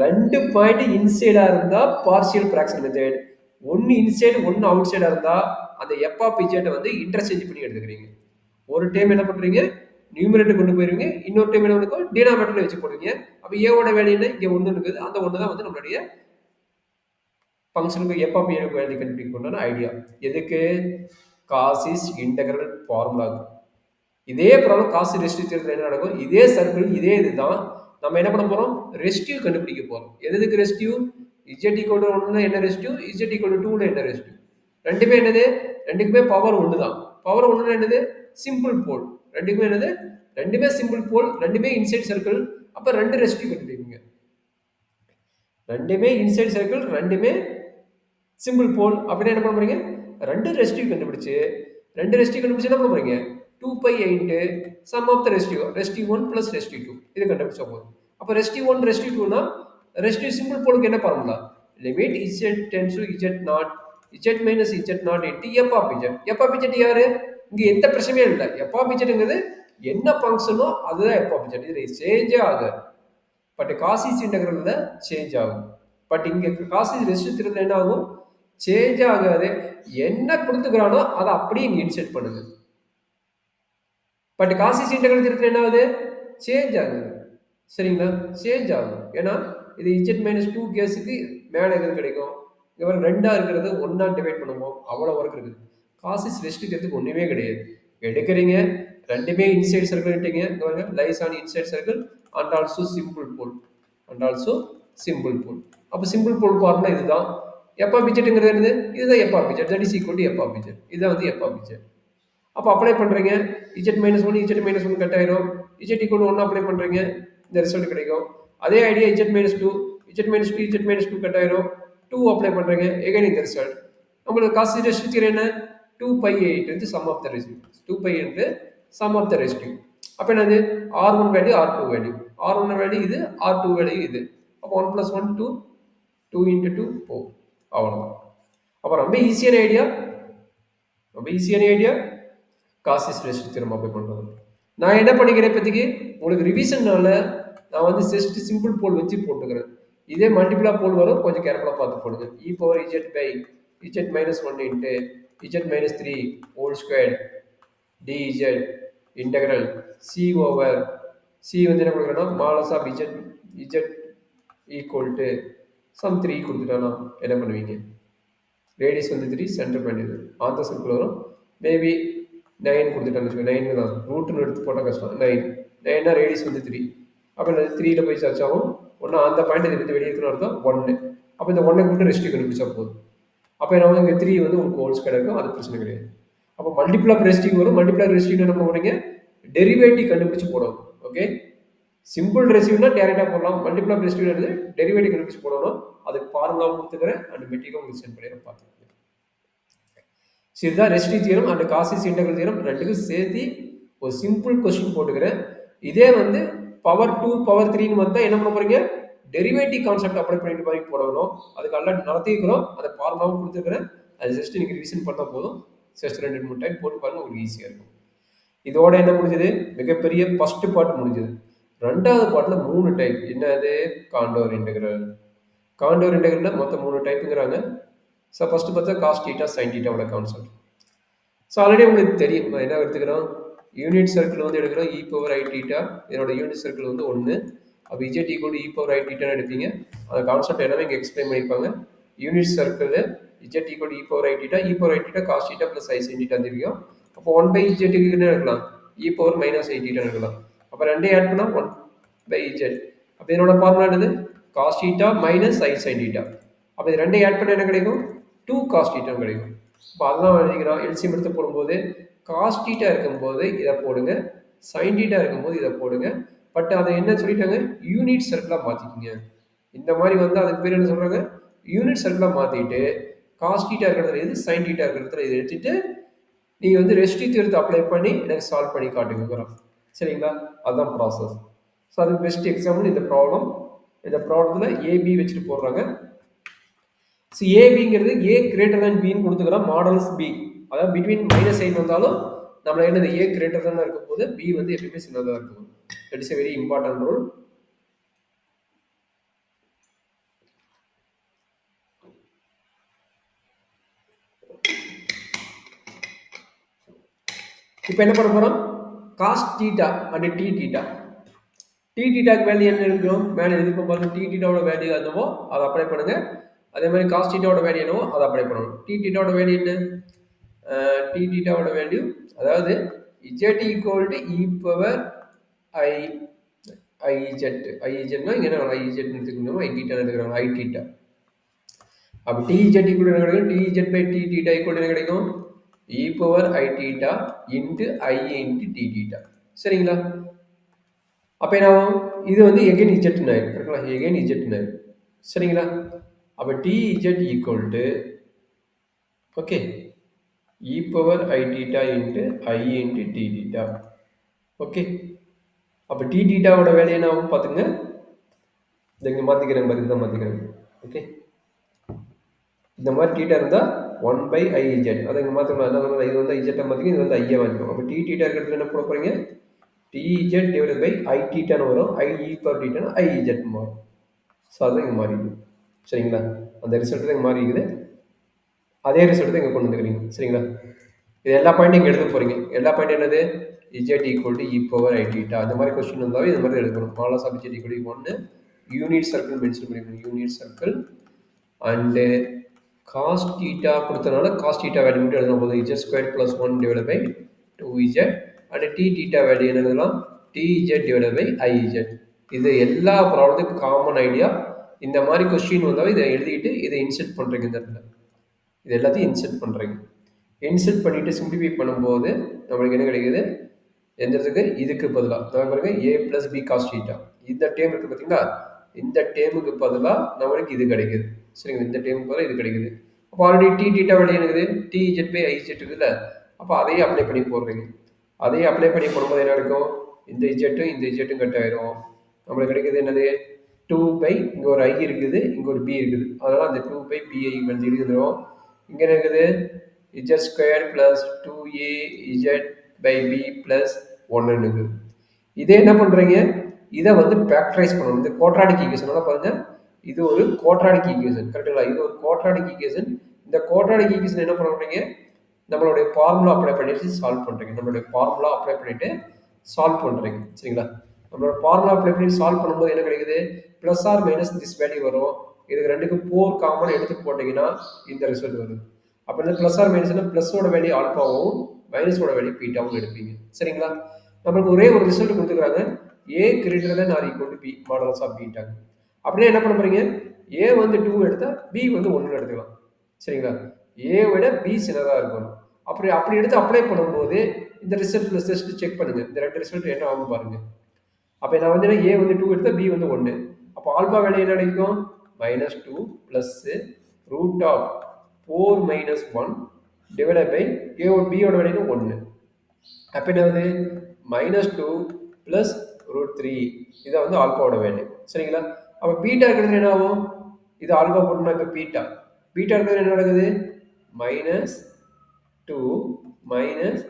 ரெண்டு பாயிண்ட் இன்சைடாக இருந்தால் பார்ஷியல் ஃப்ராக்ஷன் மெத்தட், ஒன்று இன்சைடு ஒன்று அவுட் சைடாக இருந்தால் அந்த எஃப் ஆஃப் இஜெட்டை வந்து இன்டர்சேஞ்ச் பண்ணி எடுத்துக்கிறீங்க. ஒரு டைம் என்ன பண்ணுறீங்க, நியூமரேட்டர் கொண்டு போயிருவீங்க, இன்னொரு டைம் என்ன இருக்கும் டினாமேட்டரில் வச்சு போடுவீங்க. அப்போ ஏவோட வேல்யூ என்ன, இங்கே ஒன்று இருக்குது, அந்த ஒன்று தான் வந்து நம்மளுடைய ஃபங்க்ஷனுக்கு எஃப் ஆஃப் ஏனுக்கு வேல்யூ கண்டுபிடிக்கணும்னு ஐடியா. எதுக்கு? காசிஸ் இன்டெக்ரல் ஃபார்முலாவுக்கு. இதே ப்ராப்ளம் காசு ரெஸ்டிவ் தேர்தல் என்ன நடக்கும், இதே சர்க்கிள் இதே இதுதான். நம்ம என்ன பண்ண போகிறோம், ரெஸ்டிவ் கண்டுபிடிக்க போகிறோம். எதுக்கு ரெஸ்டிவ்? இஜெட் ஈக்குவல் டு 1 என்ன ரெஸ்டிவ், இஜெட் ஈக்குவல் டு 2 என்ன ரெஸ்டிவ்? ரெண்டுமே என்னது, ரெண்டுக்குமே பவர் ஒன்று தான். பவர் ஒன்று என்னது, சிம்பிள் போல். ரெண்டுக்குமே என்னது, ரெண்டுமே சிம்பிள் போல், ரெண்டுமே இன்சைட் சர்க்கிள். அப்போ ரெண்டு ரெஸ்டிவ் கண்டுபிடிப்பீங்க. ரெண்டுமே இன்சைட் சர்க்கிள், ரெண்டுமே சிம்பிள் போல். அப்படின்னா என்ன பண்ண போறீங்க, ரெண்டு ரெஸ்டிவ் கண்டுபிடிச்சு என்ன பண்ண போறீங்க, 2π into sum of the residue 1 plus residue 2 இது கண்டுபிடிச்சா போதும். அப்போ ரெஸ்டிவ் 1 ரெஸ்டிவ் 2னா ரெஸ்டிவ் சிம்பிள் போலுக்கு என்ன formula, limit z tends to z minus z0 into f of z. F of z யாரு, இங்கே எந்த பிரச்சனையும் இல்லை. எஃப் ஆஃப் zங்கிறது என்ன ஃபங்க்ஷனோ அதுதான் எஃப் ஆஃப் z, இது சேஞ்சே ஆகாது. பட் காசிஸ் இன்டெக்ரல்ல சேஞ்ச் ஆகும். பட் இங்கே காசிஸ் ரெஸ்டிவ் தியரத்தில் என்ன ஆகும், சேஞ்ச் ஆகாது. என்ன கொடுத்துக்கிறானோ அதை அப்படியே இங்கே இன்செர்ட் பண்ணுங்க. பட் காசிஸ் இன்டெக்ரல் தியரத்தில் என்ன ஆகுது, சேஞ்ச் ஆகுது. சரிங்களா, சேஞ்ச் ஆகும். ஏன்னா இது இஜெட் மைனஸ் 2 கேஸுக்கு மேலே எது கிடைக்கும், இங்கே வர ரெண்டாக இருக்கிறது ஒன்றா டிவைட் பண்ணுவோம், அவ்வளோ ஒர்க் இருக்குது. காசிஸ் ரெஸ்டிவ் தியரத்துக்கு ஒன்றுமே கிடையாது. எடுக்கிறீங்க, ரெண்டுமே இன்சைட் சர்க்கிள் இட்டீங்க, இங்கே பாருங்க lies on inside circle and also simple pole அப்போ சிம்பிள் போல் ஃபார்முலா இதுதான். எஃப் ஆஃப் இஜெட்ங்கிறது என்னது, இதுதான் f of z, that is equal to f of z. இதுதான் வந்து எஃப் ஆஃப் இஜெட். அப்போ அப்ளை பண்ணுறீங்க, z minus 1 z minus 1 cut ஆயிரும், இஜெட் ஈக்குவல் 1 அப்ளை பண்ணுறீங்க, இந்த ரிசல்ட் கிடைக்கும். அதே idea z minus 2 z minus 2 cut ஆயிரும், 2 அப்ளை பண்ணுறீங்க, எகைன் இந்த ரிசல்ட். நம்மளுக்கு காசு ரெஸ்டிவ் என்ன, 2π into sum of the residue, 2π into sum of the residue. அப்போ என்னது, R1 value R2 value, R1 value இது, R2 வேல்யூ இது. அப்போ 1 + 1 2, 2 × 2 4, அவ்வளோதான். அப்போ ரொம்ப ஈஸியான idea, Cauchy's residue theorem apply பண்ணுறது. நான் என்ன பண்ணிக்கிறேன் இப்போதைக்கு உங்களுக்கு ரிவிஷன்னால நான் வந்து ஜஸ்ட் சிம்பிள் போல் வச்சு போட்டுக்கிறேன். இதே மல்டிபிளா போல் வரும், கொஞ்சம் கேர்ஃபுல்லாக பார்த்து போடுங்க. e power z by z minus 1 into z minus 3 whole square dz integral c over c வந்து என்ன கொடுக்குறேன்னா modulus of z equal to some 3 கொடுத்துட்டானா என்ன பண்ணுவீங்க, ரேடியஸ் வந்து 3, சென்டர் பாயிண்ட் இது, ஆந்த சர்க்கிள் வரும். மேபி 9 கொடுத்துட்டான்னு வச்சுக்கோங்க, 9 தான் ரூட்டுன்னு எடுத்து போட்டால் கஷ்டம். 9 ரேடியஸ் வந்து 3. அப்போ இந்த 3ல் போய் சர்ச் ஆகும். ஒன்று அந்த பாயிண்ட் இது வந்து வெளியே இருக்குன்னு அர்த்தம் 1. அப்போ இந்த 1 மட்டும் ரெஸ்டிவ் கண்டுபிடிச்சா போதும். அப்போ என்ன இங்கே 3 வந்து உங்களுக்கு ஹோல்ஸ் கிடைக்கும், அது பிரச்சனை கிடையாது. அப்போ மல்டிபிளாக ரெஸ்டிவ் வரும். மல்டிபிளாக ரெஸ்டிவ் என்ன பண்ணுறீங்க, டெரிவேட்டிவ் கண்டுபிடிச்சு போடணும். ஓகே, சிம்பிள் ரெசிவ்னா டேரெக்டாக போடலாம். மல்டிபிளாக ரெஸ்டிவ் டெரிவேட்டிவ் கண்டுபிடிச்சு போடணும். அதுக்கு ஃபார்முலா கொடுத்துக்கிறேன் அண்ட் மெட்டீரியல் உங்களுக்கு சென்ட் பண்ணிடுறேன், பார்த்துக்கோங்க. இதுதான் residue theorem and Cauchy's integral theorem ரெண்டுக்கும் சேர்த்து ஒரு சிம்பிள் கொஸ்டின் போட்டுக்கிறேன். இதே வந்து பவர் 2 பவர் 3ன்னு வந்தால் என்ன பண்ண போறீங்க, டெரிவேட்டிவ் கான்செப்ட் அப்ளை பண்ணிட்டு மாதிரி போடணும். அதுக்கு ஆல்ரெடி நடத்திக்கிறோம், அதை ஃபார்முலாவும் கொடுத்துருக்கிறேன். அது ஜஸ்ட் நீங்கள் ரிவிஷன் பண்ணால் போதும். ஜஸ்ட் 2-3 டைம் போட்டு பாருங்க, உங்களுக்கு ஈஸியாக இருக்கும். இதோட என்ன முடிஞ்சது, மிகப்பெரிய ஃபர்ஸ்ட் பார்ட் முடிஞ்சது. ரெண்டாவது பார்ட்டில் 3 டைப். என்னது, காண்டோர் இன்டெக்ரல். காண்டோர் இன்டெக்ரலில் மொத்தம் 3 டைப்புங்கிறாங்க. ஸோ ஃபஸ்ட்டு பார்த்தா காஸ் டீட்டா சைன் டீட்டாவோட கான்செப்ட். ஸோ ஆல்ரெடி உங்களுக்கு தெரியும் என்ன எடுத்துக்கிறோம், யூனிட் சர்க்கிள் வந்து எடுக்கிறோம் e பவர் i டீட்டா. இதோட யூனிட் சர்க்கிள் வந்து 1. அப்போ z equal e power i டீட்டான்னு எடுப்பீங்க. அந்த கான்செப்ட் எல்லாமே இங்கே எக்ஸ்பிளைன் பண்ணியிருப்பாங்க. Unit circle z equal e power i theta cos theta plus i sin theta தெரியும். அப்போ 1/z என்ன எடுக்கலாம், e power minus i theta எடுக்கலாம். அப்போ ரெண்டையும் ஆட் பண்ணால் 1/z. அப்போ இதனோட ஃபார்முலா என்னது, cos theta minus i sin theta. அப்போ இது ரெண்டையும் ஆட் பண்ண என்ன கிடைக்கும், 2 காஸ் டீட்டா கிடைக்கும். இப்போ அதெல்லாம் எழுதிக்கிறோம். எல்சிஎம் எடுத்து போடும்போது காஸ் டீட்டா இருக்கும்போது இதை போடுங்க, சைன் டீட்டா இருக்கும்போது இதை போடுங்க. பட் அதை என்ன சொல்லிட்டாங்க, யூனிட் சர்க்கிளாக மாற்றிக்கிங்க. இந்த மாதிரி வந்து அதுக்கு பேர் என்ன சொல்கிறாங்க, யூனிட் சர்க்கிளாக மாற்றிட்டு காஸ் டீட்டா இருக்கிறதுல இது, சைன் டீட்டா இருக்கிறதுல இது எடுத்துட்டு நீங்கள் வந்து ரெஸ்டிவ் தியரத்தை அப்ளை பண்ணி எனக்கு சால்வ் பண்ணி காட்டுங்க. சரிங்களா, அதுதான் ப்ராசஸ். ஸோ அதுக்கு பெஸ்ட் எக்ஸாம்பிள் இந்த ப்ராப்ளம். இந்த ப்ராப்ளத்தில் ஏபி வச்சுட்டு போடுறாங்க. ஸோ ஏபிங்கிறது ஏ கிரேட்டர் than பின்னு கொடுத்துக்கிறோம் மாடல்ஸ் பி. அதாவது பிட்வீன் மைனஸ் சைன் வந்தாலும் நம்மள என்னது ஏ கிரேட்டர் தான் இருக்கும் போது பி வந்து எப்பயுமே சின்னதாக இருக்கும். That is a very important rule. இப்போ என்ன பண்ண போறோம்? Cos theta and d theta. D தீட்டாக்கு வேல்யூ என்ன இருக்கும்? மேலே எதிர்ப்பு பாருங்க. டி தீட்டாவோட வேல்யூ என்னவோ அதை அப்ளை பண்ணுங்க. அதே மாதிரி காஸ் தீட்டாவோட வேல்யூ என்னவோ அதை அப்ளை பண்ணணும். டி தீட்டாவோட வேல்யூ என்ன? டி தீட்டாவோட வேல்யூ அதாவது z equal to e power i i z. ஐஜெட்னா இங்கே என்ன ஐஜெட் எடுத்துக்கணும், ஐ தீட்டா எடுத்துக்கிறாங்க, ஐ தீட்டா. அப்போ டிஜெட் ஈக்குவல் என்ன கிடைக்கும்? D z by d theta equal என்ன கிடைக்கும்? E power i theta into i into d theta. சரிங்களா? அப்போ என்ன ஆகும்? இது வந்து எகைன் இஜெட்னு ஆயிடும். கரெக்டுங்களா? எகைன் இஜெட்னு ஆயிடும். சரிங்களா? அப்போ Z equal to okay e power i theta into i into d theta. Okay, அப்போ டி தீட்டாவோட வேல்யூ என்ன ஆகும் பார்த்துங்க. இங்கே மாற்றிக்கிறேன் பாரு, இதுதான் மாற்றிக்கிறேன். ஓகே, இந்த மாதிரி தீட்டா இருந்தால் 1 பை ஐ இஜெட். அதை இங்கே மாற்றிக்கலாம். என்ன இது வந்து இஜெட்டை மாற்றிக்க, இது வந்து ஐயை வாங்கிக்கும். அப்போ டி தீட்டா இருக்கிறதுல என்ன போட போகிறீங்க? டிஜெட் டிவைட் பை ஐ தீட்டான்னு வரும். ஐ இ பவர் தீட்டானா ஐ இஜெட்னு மாறும். ஸோ அதுதான் இங்கே மாறிடுது. சரிங்களா? அந்த ரிசல்ட் தான் இங்கே மாறிக்குது. அதே ரிசல்ட் தான் இங்கே கொண்டு வந்துக்கிறீங்க. சரிங்களா? இது எல்லா பாயிண்ட்டும் இங்கே எடுத்து போகிறீங்க. எல்லா பாயிண்ட் என்னது? Z equal to e power i theta. அந்த மாதிரி கொஸ்டின் வந்தாவே இது மாதிரி எடுக்கணும். Modulus of z equal to 1 unit circle mention பண்ணிக்கணும். Unit circle and cos theta கொடுத்தனால காஸ் தீட்டா வேல்யூ மட்டும் எழுதணும் போது z square plus 1 divide by 2z and d theta value என்ன எழுதலாம்? D z divide by i z. இது எல்லா ப்ராப்ளத்துக்கும் காமன் ஐடியா. இந்த மாதிரி கொஸ்டின் வந்தாலும் இதை எழுதிட்டு இதை இன்செர்ட் பண்ணுறீங்க. இந்த இடத்துல இது எல்லாத்தையும் இன்செர்ட் பண்ணுறீங்க. இன்செர்ட் பண்ணிவிட்டு சிம்பிளிஃபை பண்ணும்போது நம்மளுக்கு என்ன கிடைக்குது? எந்த இடத்துக்கு? இதுக்கு பதிலாக பாருங்க ஏ பிளஸ் பி காஸ் தீட்டா. இந்த டேம் இருக்குது பார்த்தீங்களா? இந்த டேமுக்கு பதிலாக நம்மளுக்கு இது கிடைக்குது. சரிங்க, இந்த டேமுக்கு பதிலாக இது கிடைக்குது. அப்போ ஆல்ரெடி டி தீட்டா வேல்யூ இருக்குது, d z by i z இருக்குதுல்ல. அப்போ அதையே அப்ளை பண்ணி போடுறீங்க. அதையே அப்ளை பண்ணி போடும்போது என்ன நடக்கும்? இந்த இஜெட்டும் இந்த இஜெட்டும் கட் ஆயிரும். நம்மளுக்கு கிடைக்குது என்னது? 2 பை இங்கே ஒரு ஐ இருக்குது, இங்கே ஒரு பி இருக்குது. அதனால் அந்த 2 பை பிஐ வந்து எழுதிடும். இங்கே என்ன இருக்குது? Z square plus 2a z by b plus 1 இருக்குது. இதே என்ன பண்ணுறீங்க? இதை வந்து ஃபேக்டரைஸ் பண்ணணும். இந்த குவாட்ராடிக் ஈக்குவேஷனால பாருங்க, இது ஒரு குவாட்ராடிக் ஈக்குவேஷன். கரெக்டுங்களா? இது ஒரு குவாட்ராடிக் ஈக்குவேஷன். இந்த குவாட்ராடிக் ஈக்குவேஷன் என்ன பண்ணுறீங்க? நம்மளுடைய ஃபார்முலா அப்ளை பண்ணிட்டு சால்வ் பண்ணுறீங்க. நம்மளுடைய ஃபார்முலா அப்ளை பண்ணிட்டு சால்வ் பண்ணுறீங்க. சரிங்களா? நம்மளோட ஃபார்முலா அப்ளை பண்ணி சால்வ் பண்ணும்போது என்ன கிடைக்குது? Plus or minus this value வரும். இதுக்கு ரெண்டுக்கும் 4 காமன் எடுத்து போட்டிங்கன்னா இந்த ரிசல்ட் வருது. அப்போ இந்த ப்ளஸ் ஆர் மைனஸ்னா ப்ளஸோட வேல்யூ ஆல்பாவும் மைனஸோட வேல்யூ பீட்டாவும் எடுப்பீங்க. சரிங்களா? நம்மளுக்கு ஒரே ஒரு ரிசல்ட் கொடுத்துக்கிறாங்க, a greater than or equal to b modulus of பீட்டாங்க. அப்படியே என்ன பண்ண போறீங்க? ஏ வந்து 2 எடுத்தால் பி வந்து 1 எடுத்துக்கலாம். சரிங்களா? ஏ விட பி சின்னதாக இருக்கணும். அப்படி அப்படி எடுத்து அப்ளை பண்ணும்போது இந்த ரிசல்ட் ப்ளஸ் டெஸ்ட் செக் பண்ணுங்க. இந்த ரெண்டு ரிசல்ட் என்ன ஆகும் பாருங்க. அப்போ நான் வந்து ஏ வந்து 2 எடுத்தால் பி வந்து 1. அப்போ ஆல்பா வேல்யூ என்ன கிடைக்கும்? -2 plus root of 4 minus 1 divide by பியோட வேல்யூ 1. அப்போ என்ன ஆகுது? -2 ப்ளஸ் √3. இதை வந்து ஆல்பாவோட வேல்யூ. சரிங்களா? அப்போ பீட்டா இருக்கிறது என்ன ஆகும்? இது ஆல்பா போட்டோம்னா இப்போ பீட்டா இருக்கிறது என்ன நடக்குது? -2 minus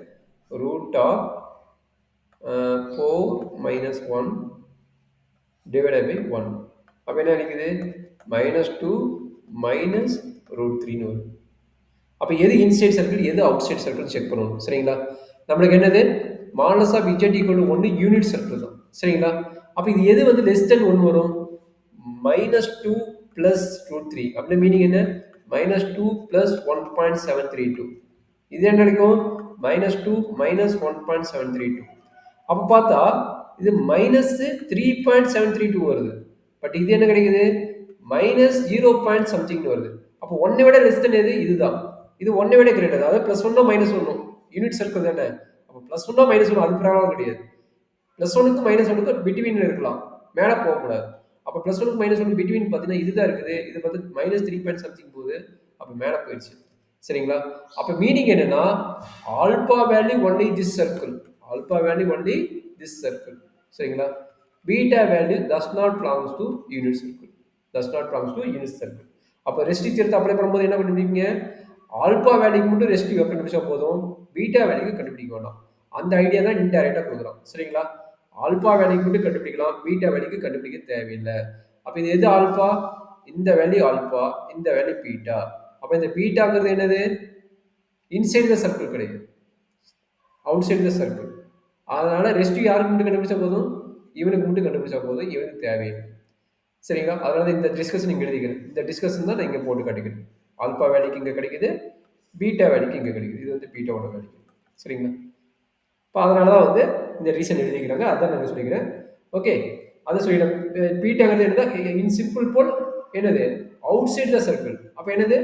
root of 4 minus 1 divided by 1. அப்போ என்ன இருக்குது? -2 மைனஸ் √3ன்னு வரும். அப்போ எது இன்சைட் சர்க்கிள் எது அவுட் சைட் சர்க்கிள் செக் பண்ணணும். சரிங்களா? நம்மளுக்கு என்னது? Modulus of z equal to 1 unit circle தான். சரிங்களா? அப்போ இது எது வந்து லெஸ் தென் 1 வரும்? -2 ப்ளஸ் √3. அப்படி மீனிங் என்ன? -2 ப்ளஸ் 1.732. இது என்ன கிடைக்கும்? -2 மைனஸ் 1.732. அப்போ பார்த்தா இது -3.732 வருது. பட் இது என்ன கிடைக்குது? -0 பாயிண்ட் சம்திங்னு வருது. அப்போ 1 விட லெஸ் தென் எது? இதுதான். இது 1 விட கிரேட்டர். அதாவது +1 -1 யூனிட் சர்க்கிள் தானே. அப்போ +1 -1 அது ப்ராப்ளம் கிடையாது. +1க்கும் -1க்கும் பிட்வீன் இருக்கலாம், மேலே போகக்கூடாது. அப்போ +1க்கும் -1 பிட்வீன் பார்த்தீங்கன்னா இதுதான் இருக்குது. இது பார்த்து -3 பாயிண்ட் சம்திங் போகுது. அப்போ மேலே போயிடுச்சு. சரிங்களா? அப்போ மீனிங் என்னன்னா, alpha value only this circle, alpha value only this circle. சரிங்களா? Beta value does not belongs to unit circle, does not belongs to unit circle. அப்போ ரெஸ்டிவ் தியரத்தை அப்ளை பண்ணும்போது என்ன பண்ணுவீங்க, ஆல்பா வேல்யூக்கு மட்டும் ரெஸ்டிவ் கண்டுபிடிச்சா போதும், பீட்டா வேல்யூக்கு கண்டுபிடிக்க வேண்டாம். அந்த ஐடியா தான் இன்டைரக்டா கொடுக்குறோம். சரிங்களா? ஆல்பா வேல்யூக்கு மட்டும் கண்டுபிடிக்கலாம், பீட்டா வேல்யூக்கு கண்டுபிடிக்க தேவையில்லை. அப்போ இது எது ஆல்பா? இந்த வேல்யூ ஆல்பா, இந்த வேல்யூ பீட்டா. அப்போ இந்த பீட்டாங்கிறது என்னது? இன்சைட் த சர்க்கிள் கிடையாது, அவுட் சைடு த சர்க்கிள். அதனால ரெஸ்டிவ் யாருக்கு மட்டும் கண்டுபிடிச்சா போதும், இவனுக்கு மட்டும் கண்டுபிடிச்சா போதும், இவனுக்கு தேவையில்லை. சரிங்களா? அதனால இந்த டிஸ்கஷன் இங்கே எழுதிக்கிறேன். இந்த டிஸ்கஷன் தான் நான் இங்கே போட்டு காட்டிக்கிறேன். ஆல்பா வேல்யூக்கு இங்கே கிடைக்குது, பீட்டா வேல்யூக்கு இங்கே கிடைக்குது. இது வந்து பீட்டாவோட வேல்யூ. சரிங்களா? இப்போ அதனால தான் வந்து இந்த ரீசன் எழுதிக்கிறாங்க. அதான் நான் சொல்லிக்கிறேன். ஓகே, அதை சொல்லிடுறேன். பீட்டாங்கிறது என்னது? இன் சிம்பிள் போல் என்னது? Outside the circle. அப்போ என்னது?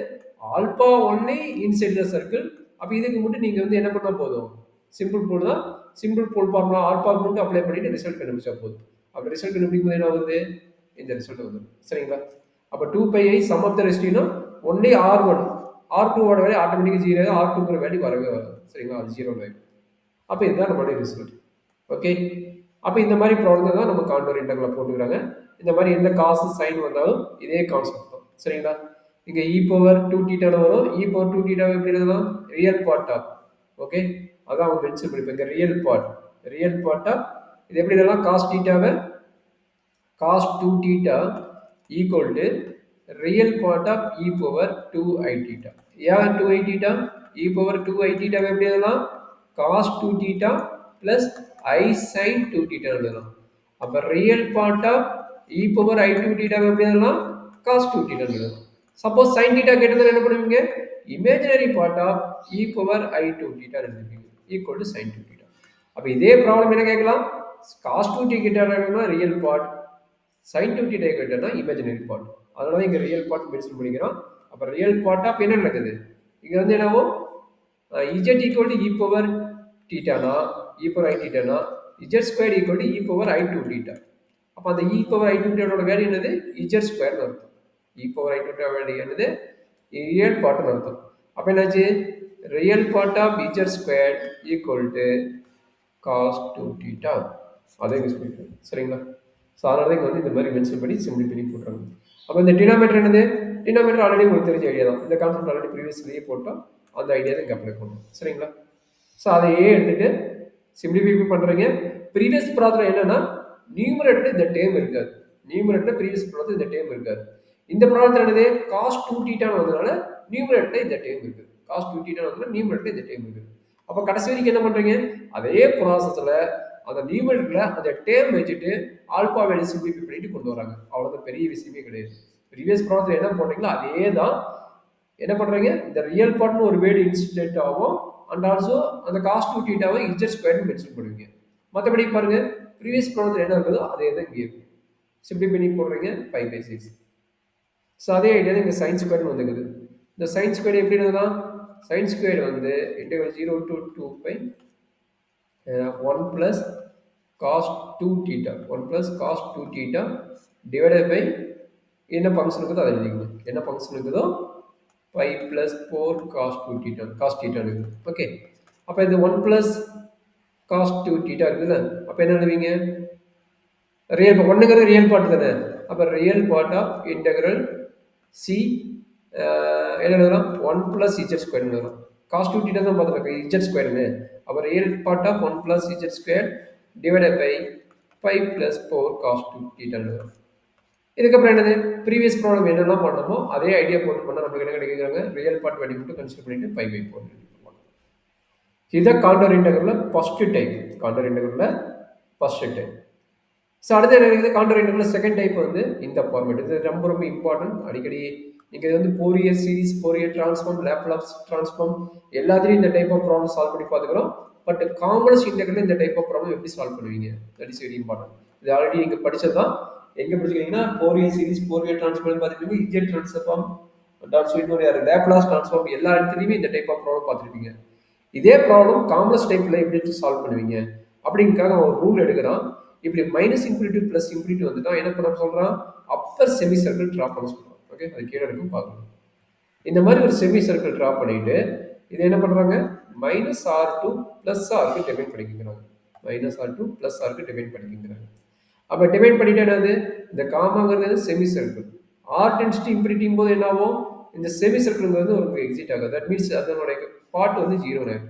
Alpha only inside the circle. அப்போ இதுக்கு மட்டும் நீங்கள் வந்து என்ன பண்ணால் போதும், சிம்பிள் போல் தான், சிம்பிள் போல் ஃபார்முலா ஆல்பா மட்டும் அப்ளை பண்ணிட்டு ரிசல்ட் கண்டுபிடிச்சா போதும். அப்போ ரிசல்ட் கண்டுபிடிக்கும் போது என்ன ஆகுது? இந்த ரிசல்ட் வந்துடும். சரிங்களா? அப்போ 2πi சம் ஆஃப் த ரெஸ்டிவ்னா ஒன்லி R1, R2ஓட வேல்யூ ஆட்டோமேட்டிக்காக 0, R2ங்கிற வேல்யூ வரவே வராது. சரிங்களா? அது 0 வேல்யூ. அப்போ இதுதான் நம்மளுடைய ரிசல்ட். ஓகே, அப்போ இந்த மாதிரி ப்ராப்ளம் தான் நம்ம கான்டோர் இன்டர்வலை போட்டுக்கிறாங்க. இந்த மாதிரி எந்த காசு சைன் வந்தாலும் இதே கான்செப்ட் தான். சரிங்களா? இங்கே இ பவர் 2θ வரும். இ பவர் 2θ எப்படி எழுதலாம்? Real part of. ஓகே, அதான் அவங்க மென்ஷன் பண்ணிப்போம். இங்கே real part, real part of. இது எப்படி எழுதலாம்? காஸ் θவை cos 2θ equal to real part of e power 2i theta. ஏன் 2i theta? e power 2i theta எப்படி எழுதலாம்? cos 2θ plus I sin 2θ எழுதலாம். அப்ப real part of e power i 2θ எப்படி எழுதலாம்? cos 2θ எழுதலாம். சப்போஸ் sin θ கேட்டதுல என்ன பண்ணுவீங்க? imaginary part of e power i 2θ எழுதுவீங்க equal to sin 2θ. அப்ப இதே ப்ராப்ளம் என்ன கேட்கலாம்? cos 2θ கேட்டாங்கன்னா ரியல் பார்ட், sin 2θ கேட்டானா இமேஜினரி பார்ட். அதனால இங்க ரியல் பார்ட் மென்ஷன் பண்ணிக்கிறோம். அப்ப ரியல் பார்ட் ஆஃப் என்ன நடக்குது? இங்க வந்து என்னவோ z equal to e power θனா, e power i θனா, z square equal to e power i 2θ. அப்ப அந்த e power i 2θ ஓட வேல்யூ என்னது? z square னு அர்த்தம். e power i 2θ வேல்யூ என்னது? ரியல் பார்ட் னு அர்த்தம். அப்ப என்னாச்சு? Real part of z square equal to cos 2θ. அதை யூஸ் பண்ணிக்கிறோம். சரிங்களா? ஸோ அதனால தான் இங்கே வந்து இந்த மாதிரி மென்ஷன் பண்ணி சிம்பிள் பண்ணி போட்டுறாங்க. அப்போ இந்த டினாமீட்டர் என்னது? டினாமீட்டர் ஆல்ரெடி உங்களுக்கு தெரிஞ்ச ஐடியா தான். இந்த கான்செப்ட் ஆல்ரெடி ப்ரீவியஸ்லேயே போட்டோம். அந்த ஐடியா தான் இங்கே அப்ளை பண்ணணும். சரிங்களா? ஸோ அதையே எடுத்துகிட்டு சிம்பிளிஃபை பண்ணுறீங்க. ப்ரீவியஸ் ப்ராப்ளம் என்னன்னா நியூமரேட்டர் இந்த டேம் இருக்காது. நியூமரேட்டர் ப்ரீவியஸ் ப்ராப்ளம் இந்த டேம் இருக்காது. இந்த ப்ராப்ளத்தில் என்னது? காஸ் 2θ வந்ததுனால நியூமரேட்டர் இந்த டேம் இருக்குது. காஸ் 2θ வந்ததுனால நியூமரேட்டர் இந்த டேம் இருக்குது. அப்போ கடைசி வரைக்கும் என்ன பண்ணுறீங்க? அதே ப்ராசஸில் அந்த நியூமரேட்டர்ல அந்த டேம் வச்சுட்டு ஆல்பா வேல்யூ சிம்பிளிஃபை பண்ணிட்டு கொண்டு வராங்க. அவ்வளோதான், பெரிய விஷயமே கிடையாது. ப்ரீவியஸ் ப்ராப்ளத்தில் என்ன பண்ணுறீங்களோ அதே தான் என்ன பண்ணுறீங்க? இந்த ரியல் பார்ட்னு ஒரு வேர்டு இன்சிடென்ட் ஆகும். அண்ட் ஆல்சோ அந்த காஸ் 2θவை z ஸ்கொயர்னு மென்ஷன் பண்ணுவீங்க. மற்றபடி பாருங்க, ப்ரீவியஸ் ப்ராப்ளத்தில் என்ன இருக்குதோ அதே தான் இங்கே இருக்கும். சிம்பிளி பண்ணி போடுறீங்க 5/6. ஸோ அதே ஐடியா தான் இங்கே சைன் ஸ்கொயர்னு வந்துக்குது. இந்த சைன் ஸ்கொயர் எப்படி இருந்ததுதான்? சைன் ஸ்கொயர் வந்து integral 0 to 2π 1 plus cos 2θ, 1 plus cos 2θ divided by என்ன ஃபங்க்ஷன் இருக்குதோ அதை எழுதிக்கணும். என்ன ஃபங்க்ஷன் இருக்குதோ 5 plus 4 cos 2θ, cos θ இருக்குது. ஓகே, அப்போ இது 1 plus cos 2θ இருக்குதுல்ல, அப்போ என்ன எழுதுவீங்க? ரியல் ஒன்றுங்கிறது ரியல் பார்ட் தானே. அப்போ real part of integral c என்ன எழுதலாம்? 1 plus z ஸ்கொயர் எழுதலாம். cos 2θ தான் பார்த்துருக்கேன், z ஸ்கொயர்னு. அப்போ real part of 1 plus z square divided by 5 plus 4 cos 2θ எழுதலாம். இதுக்கப்புறம் என்னது? ப்ரீவியஸ் ப்ராப்ளம் என்னெல்லாம் பண்ணணுமோ அதே ஐடியா போட்டு பண்ணால் நமக்கு என்ன கிடைக்கிறாங்க? ரியல் பார்ட் வேல்யூ மட்டும் கன்சிடர் பண்ணிட்டு 5/4 இதுதான் கான்டோர் இன்டெகிரலில் ஃபர்ஸ்ட் டைப். கான்டோர் இன்டெகிரலில் ஃபர்ஸ்ட் டைப். ஸோ அடுத்து என்ன இருக்குது? கான்டோர் இன்டெகிரலில் செகண்ட் டைப் வந்து இந்த ஃபார்மேட். இது ரொம்ப ரொம்ப இம்பார்ட்டன்ட். அடிக்கடி நீங்கள் வந்து Fourier series, Fourier transform, Laplace transform எல்லாத்துலேயும் இந்த டைப் ஆஃப் ப்ராப்ளம் சால்வ் பண்ணி பார்த்துக்கிறோம். பட் காம்ப்ளெக்ஸ் இன்டெகிரலில் இந்த டைப் ஆஃப் ப்ராப்ளம் எப்படி சால்வ் பண்ணுவீங்க? That is very important. இது ஆல்ரெடி நீங்கள் படிச்சது தான். எங்கே படிச்சிருக்கீங்கன்னா ஃபோரியர் சீரிஸ், ஃபோரியர் டிரான்ஸ்ஃபார்ம் பார்த்துருப்பீங்க, இஜெட் டிரான்ஸ்ஃபார்ம், இன்னொரு லேப்லாஸ் டிரான்ஸ்ஃபார்ம் எல்லா இடத்துலையுமே இந்த டைப் ஆஃப் ப்ராப்ளம் பார்த்துருப்பீங்க. இதே ப்ராப்ளம் காம்ப்ளெக்ஸ் டைப்பில் எப்படி சால்வ் பண்ணுவீங்க அப்படிங்கிறதுக்காக ஒரு ரூல் எடுக்கிறான். இப்படி மைனஸ் இன்ஃபினிட்டி ப்ளஸ் இன்ஃபினிட்டி வந்துட்டா என்ன பண்ண சொல்கிறான்? அப்பர் செமி சர்க்கிள் ட்ரா பண்ண சொல்கிறான். ஓகே, அது கீழே இருக்கும் பார்க்கணும். இந்த மாதிரி ஒரு செமி சர்க்கிள் ட்ரா பண்ணிட்டு இது என்ன பண்ணுறாங்க? -r2 + r டிவைட் பண்ணிக்கிறாங்க. -r2 + r டிவைட் பண்ணிக்கிறாங்க. அப்போ டிவைட் பண்ணிட்டா என்னது? இந்த காமாங்கிறது semi circle, R tends to இன்ஃபினிட்டியும் போது என்ன ஆகும், இந்த செமி சர்க்கிள்ங்கிறது ஒரு எக்ஸிட் ஆகும். தட் மீன்ஸ் அதனுடைய பார்ட் வந்து 0 ஆகும்.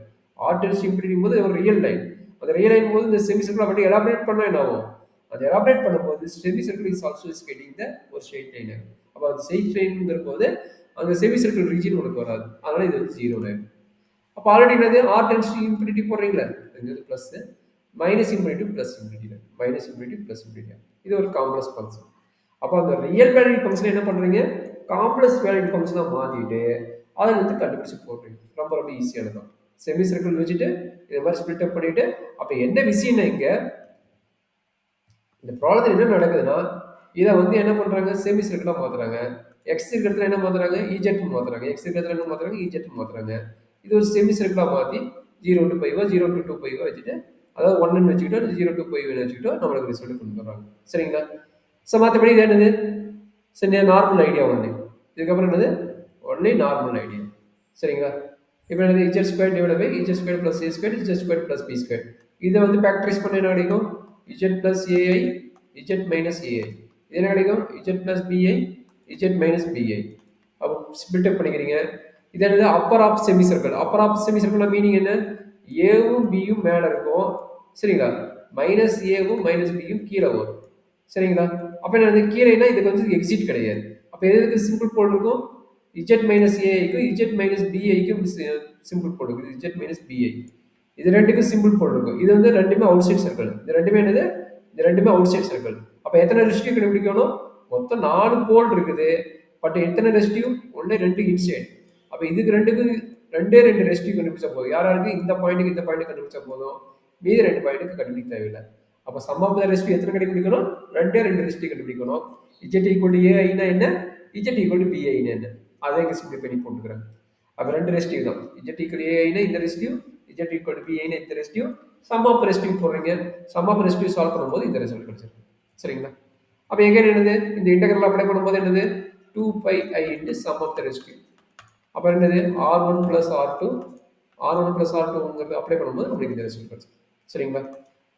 ஆர் டென்ஸ் டு இன்ஃபினிட்டியும் போது ஒரு ரியல் லைன். அந்த ரியல் லைன் போது இந்த செமி சர்க்கிள் அப்படி எலாபரேட் பண்ணா என்ன ஆகும், அது எலாபரேட் பண்ணும்போது semi circle is also is getting the ஒரு ஸ்ட்ரெயிட் லைன் ஆகும். அப்போ அது ஸ்ட்ரெயிட் லைன்ங்கிற போது அந்த செமி சர்க்கிள் ரீஜன் உனக்கு வராது. அதனால இது வந்து 0 ஆகும். அப்போ ஆல்ரெடி என்னது ஆர் டென்ஸ் டு இன்ஃபினிட்டி போடுறீங்களா, இது plus minus infinity plus infinity, minus infinity plus infinity. இது ஒரு காம்ப்ளெக்ஸ் ஃபங்க்ஷன். அப்போ அந்த ரியல் வேல்யூ ஃபங்க்ஷன் என்ன பண்ணுறீங்க, காம்ப்ளெக்ஸ் வேல்யூ ஃபங்க்ஷனாக மாற்றிட்டு அதை வந்து கண்டுபிடிச்சு போடுறீங்க. ரொம்ப ரொம்ப ஈஸியானது தான். செமி சர்க்கிள் வச்சுட்டு இது மாதிரி ஸ்பிளிட் அப் பண்ணிட்டு, அப்போ என்ன விஷயம்னா இங்கே இந்த ப்ராப்ளத்தில் என்ன நடக்குதுன்னா, இதை வந்து என்ன பண்ணுறாங்க, செமி சர்க்கிளாக மாற்றுறாங்க. எக்ஸ் இருக்கிறதுல என்ன மாற்றுறாங்க, இஜெட்னு மாற்றுறாங்க. எக்ஸ் இருக்கிறதுல என்ன மாற்றுறாங்க, இஜெட்னு மாற்றுறாங்க. இது ஒரு செமி சர்க்கிளாக மாற்றி 0 to 5 0 to 2 வச்சுட்டு, அதாவது 1ன்னு வச்சுக்கிட்டோம், 0 to 5 வச்சுக்கிட்டோம், நம்மளுக்கு ரிசல்ட் கொண்டு வர்றாங்க. சரிங்களா? ஸோ மற்றபடி இது என்னது, சரி நார்மல் ஐடியா ஒன்று. இதுக்கப்புறம் என்னது, ஒன்லி நார்மல் ஐடியா. சரிங்களா? இப்போ என்னது z square divide by z square plus a square z square plus b square. இதை வந்து ஃபேக்டரைஸ் பண்ண என்ன கிடைக்கும், z plus a i z minus a i. இது என்ன கிடைக்கும், z plus b i z minus b i. அப்போ ஸ்பிளிட் அப் பண்ணிக்கிறீங்க. இது என்னது upper half semi circle. Upper half semi circle meaning என்ன, ஏவும் பியும் மேலே இருக்கும். சரிங்களா? மைனஸ் ஏவும் மைனஸ் பியும் கீழே வரும். சரிங்களா? அப்போ என்ன கீழேனா இதுக்கு வந்து எக்ஸிட் கிடையாது. அப்போ எதுக்கு சிம்பிள் போல் இருக்கும், இஜெட் மைனஸ் ஏஐக்கும் இஜெட் மைனஸ் பிஐக்கும் சிம்பிள் போல் இருக்குது, இஜெட் மைனஸ் பிஐ. இது ரெண்டுக்கும் சிம்பிள் போல் இருக்கும். இது வந்து ரெண்டுமே அவுட் சைட் சர்க்கிள். இது ரெண்டுமே என்னது, இது ரெண்டுமே அவுட் சைட் சர்க்கிள். அப்போ எத்தனை ரெஸ்டிவ் கண்டுபிடிக்கணும், மொத்தம் 4 போல் இருக்குது. பட் எத்தனை ரெஸ்டிவ், 1 2 இன்சைட். அப்போ இதுக்கு ரெண்டுக்கும் ரெண்டே 2 ரெஸ்டிவ் கண்டுபிடிச்சா போதும். யாராருக்கு இந்த பாயிண்ட்டுக்கு இந்த பாயிண்ட் கண்டுபிடிச்சா போதும், மீதி 2 பாயிண்ட்டுக்கு கண்டுபிடிக்க தேவையில்லை. அப்போ சம் ஆஃப் த ரெஸ்டிவ் எத்தனை கண்டுபிடிக்கணும், 2 ரெஸ்டிவ் கண்டுபிடிக்கணும். இஜெட் ஈக்குவல் டு ஏஐனா என்ன, இஜெட் ஈக்குவல் டு பிஐனா என்ன, அதை இங்கே சிம்பிள் பண்ணி போட்டுக்கிறேன். அப்போ 2 ரெஸ்டிவ் தான். இஜெட் ஈக்குவல் ஏஐனா இந்த ரெஸ்டிவ், இஜெட் ஈக்குவல் டு பிஐனா இந்த ரெஸ்டிவ். சம் ஆஃப் ரெஸ்டிவ் போடுறீங்க. சம் ஆஃப் ரெஸ்டிவ் சால்வ் பண்ணும்போது இந்த ரிசல்ட் கிடைச்சிருக்கு. சரிங்களா? அப்போ எங்கே என்னது, இந்த இன்டெகிரல் அப்ளை பண்ணும்போது என்னது 2 pi I into sum of the ரெஸ்டிவ். அப்போ என்னது R1 plus R2, R1 plus R2 apply பண்ணும்போது நம்மளுக்கு இந்த ரிசல்ட் கிடைச்சிருக்கு. சரிங்களா?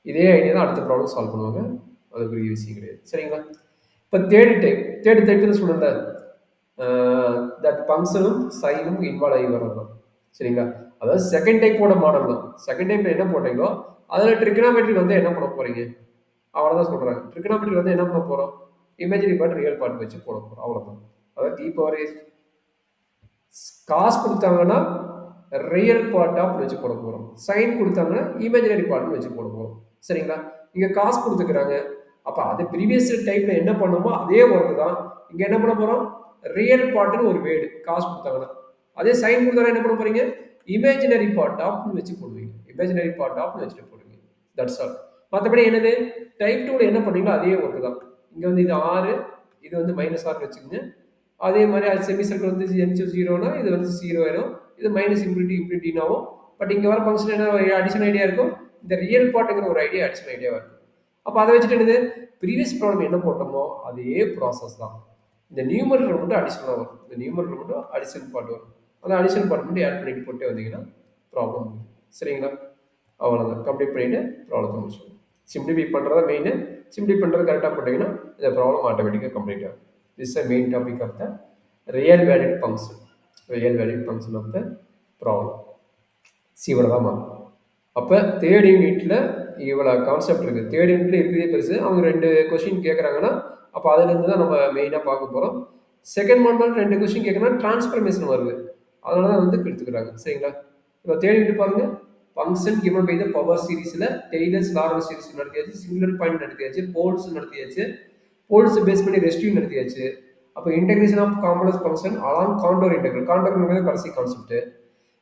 இதே ஐடியா தான் அடுத்த ப்ராப்ளம் சால்வ் பண்ணுவாங்க. அது பெரிய விஷயம் கிடையாது. சரிங்களா? இப்போ தேர்ட் டைப் சொல்லுங்க, தட் ஃபங்க்ஷனும் சைனும் இன்வால்வ் ஆகி வரலாம். சரிங்களா? அதாவது செகண்ட் டைப்போட மாடல் தான். செகண்ட் டைப்ல என்ன போட்டீங்களோ அதில் ட்ரிகனாமெட்ரி வந்து என்ன பண்ண போறீங்க, அவ்வளோதான் சொல்றாங்க. ட்ரிகனாமெட்ரி வந்து என்ன பண்ண போறோம், இமேஜினரி பார்ட் ரியல் பார்ட் வச்சு போட போறோம், அவ்வளோதான். அதாவது பவர் காசு கொடுத்தாங்கன்னா ரியல் பார்ட் ஆஃப் வச்சு போட போகிறோம், சைன் கொடுத்தாங்கன்னா இமேஜினரி பார்ட்னு வச்சு போட போகிறோம். சரிங்களா? இங்கே காசு கொடுத்துக்கிறாங்க. அப்போ அது ப்ரீவியஸ் டைப்பில் என்ன பண்ணோமோ அதே ஒர்க்கு தான் இங்கே என்ன பண்ண போகிறோம், ரியல் பார்ட்னு ஒரு வேர்டு காசு கொடுத்தாங்கன்னா, அதே சைன் கொடுத்தாங்கன்னா என்ன பண்ண போகிறீங்க, இமேஜினரி பார்ட் ஆஃப்னு வச்சு போடுவீங்க, இமேஜினரி பார்ட் ஆஃப்னு வச்சுட்டு போடுவீங்க. That's all. மற்றபடி என்னது டைப் 2ல என்ன பண்ணீங்களோ அதே ஒர்க்கு தான். இங்கே வந்து இது 6, இது வந்து -6 வச்சுக்கோங்க. அதே மாதிரி அது செமி சர்க்கிள் வந்து M0னா இது வந்து 0 ஆயிடும், இது மைனஸ் இன்ஃபினிட்டினாவும். பட் இங்கே வர ஃபங்க்ஷன் என்ன அடிஷன் ஐடியா இருக்கும், இந்த ரியல் பார்ட்டுங்கிற ஒரு ஐடியா அடிஷன் ஐடியாவாக இருக்கும். அப்போ அதை வச்சுட்டு என்னது ப்ரீவியஸ் ப்ராப்ளம் என்ன போட்டோமோ அதே ப்ராசஸ் தான். இந்த நியூமரேட்டர் மட்டும் அடிஷனாக வரும், இந்த நியூமரேட்டர் மட்டும் அடிஷன் பார்ட் வரும். அந்த அடிஷன் பார்ட் மட்டும் ஆட் பண்ணிட்டு போட்டே வந்தீங்கன்னா ப்ராப்ளம். சரிங்களா? அவ்வளோதான். கம்ப்ளீட் பண்ணிட்டு ப்ராப்ளத்தை முடிச்சுக்கணும். சிம்பிளிஃபை பண்ணுறதா மெயின். சிம்பிளி பண்ணுறது கரெக்டாக போட்டிங்கன்னா இந்த ப்ராப்ளம் ஆட்டோமேட்டிக்காக கம்ப்ளீட் ஆகும். This is the main topic of the real valued function. Real valued function of the problem. இவ்வளோதான் மாறும். அப்போ தேர்ட் யூனிட்டில் இவ்வளோ கான்செப்ட் இருக்குது. தேர்ட் யூனிட்ல இருக்கிறதே பெருசு. அவங்க 2 கொஸ்டின் கேட்குறாங்கன்னா அப்போ அதுலேருந்து தான் நம்ம மெயினாக பார்க்க போகிறோம். செகண்ட் மாடல் 2 கொஸ்டின் கேட்குறோன்னா டிரான்ஸ்ஃபர்மேஷன் வருது, அதனால தான் வந்து எடுத்துக்கிறாங்க. சரிங்களா? இப்போ தேர்ட் யூனிட் பாருங்கள். Function given by the power சீரிஸில் டெய்லர்ஸ் லாரன்ஸ் சீரிஸ் நடத்தியாச்சு, சிங்குலர் பாயிண்ட் நடத்தியாச்சு, போல்ஸ் நடத்தியாச்சு, போல்ஸ் பேஸ் பண்ணி ரெஸ்டிவ் நடத்தியாச்சு. அப்போ integration of complex function along contour integral. Contour கடைசி concept.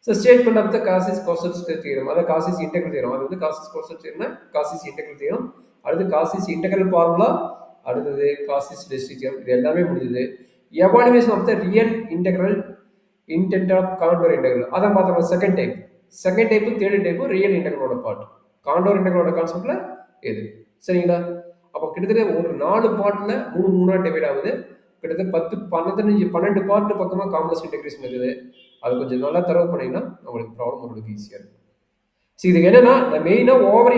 So statement of the Cauchy's Goursat's theorem, அதாவது காசிஸ் இன்டெகிரல் தியரம். அது வந்து காசிஸ் கோசல் தியரம்னா காசிஸ் இன்டெகிரல் தியரம். அடுத்து காசிஸ் இன்டெகிரல் ஃபார்முலா, அடுத்தது காசிஸ் ரெஸ்டிவ் தியரம். இது எல்லாமே முடிஞ்சது. Evaluation of the real integral intent of contour integral அதை பார்த்தோம். Second type. செகண்ட் டைப்பும் தேர்ட் டைப்பும் ரியல் இன்டெகிரலோட பார்ட். காண்டோர் இன்டெகிரலோட கான்செப்ட்ல எது. சரிங்களா? அப்போ கிட்டத்தட்ட ஒரு 4 பார்ட்டில் 3 டிவைட் ஆகுது. கிட்டத்தட்ட 10 12 பார்ட் பக்கமாக காம்ப்ளெக்ஸ் இன்டெகிரேஷன் இருக்குது. அது கொஞ்சம் நல்லா தரவு பண்ணிங்கன்னா நம்மளுக்கு ப்ராப்ளம் உங்களுக்கு ஈஸியாக இருக்கும். ஸோ இதுக்கு என்னன்னா மெயினாக ஓவர்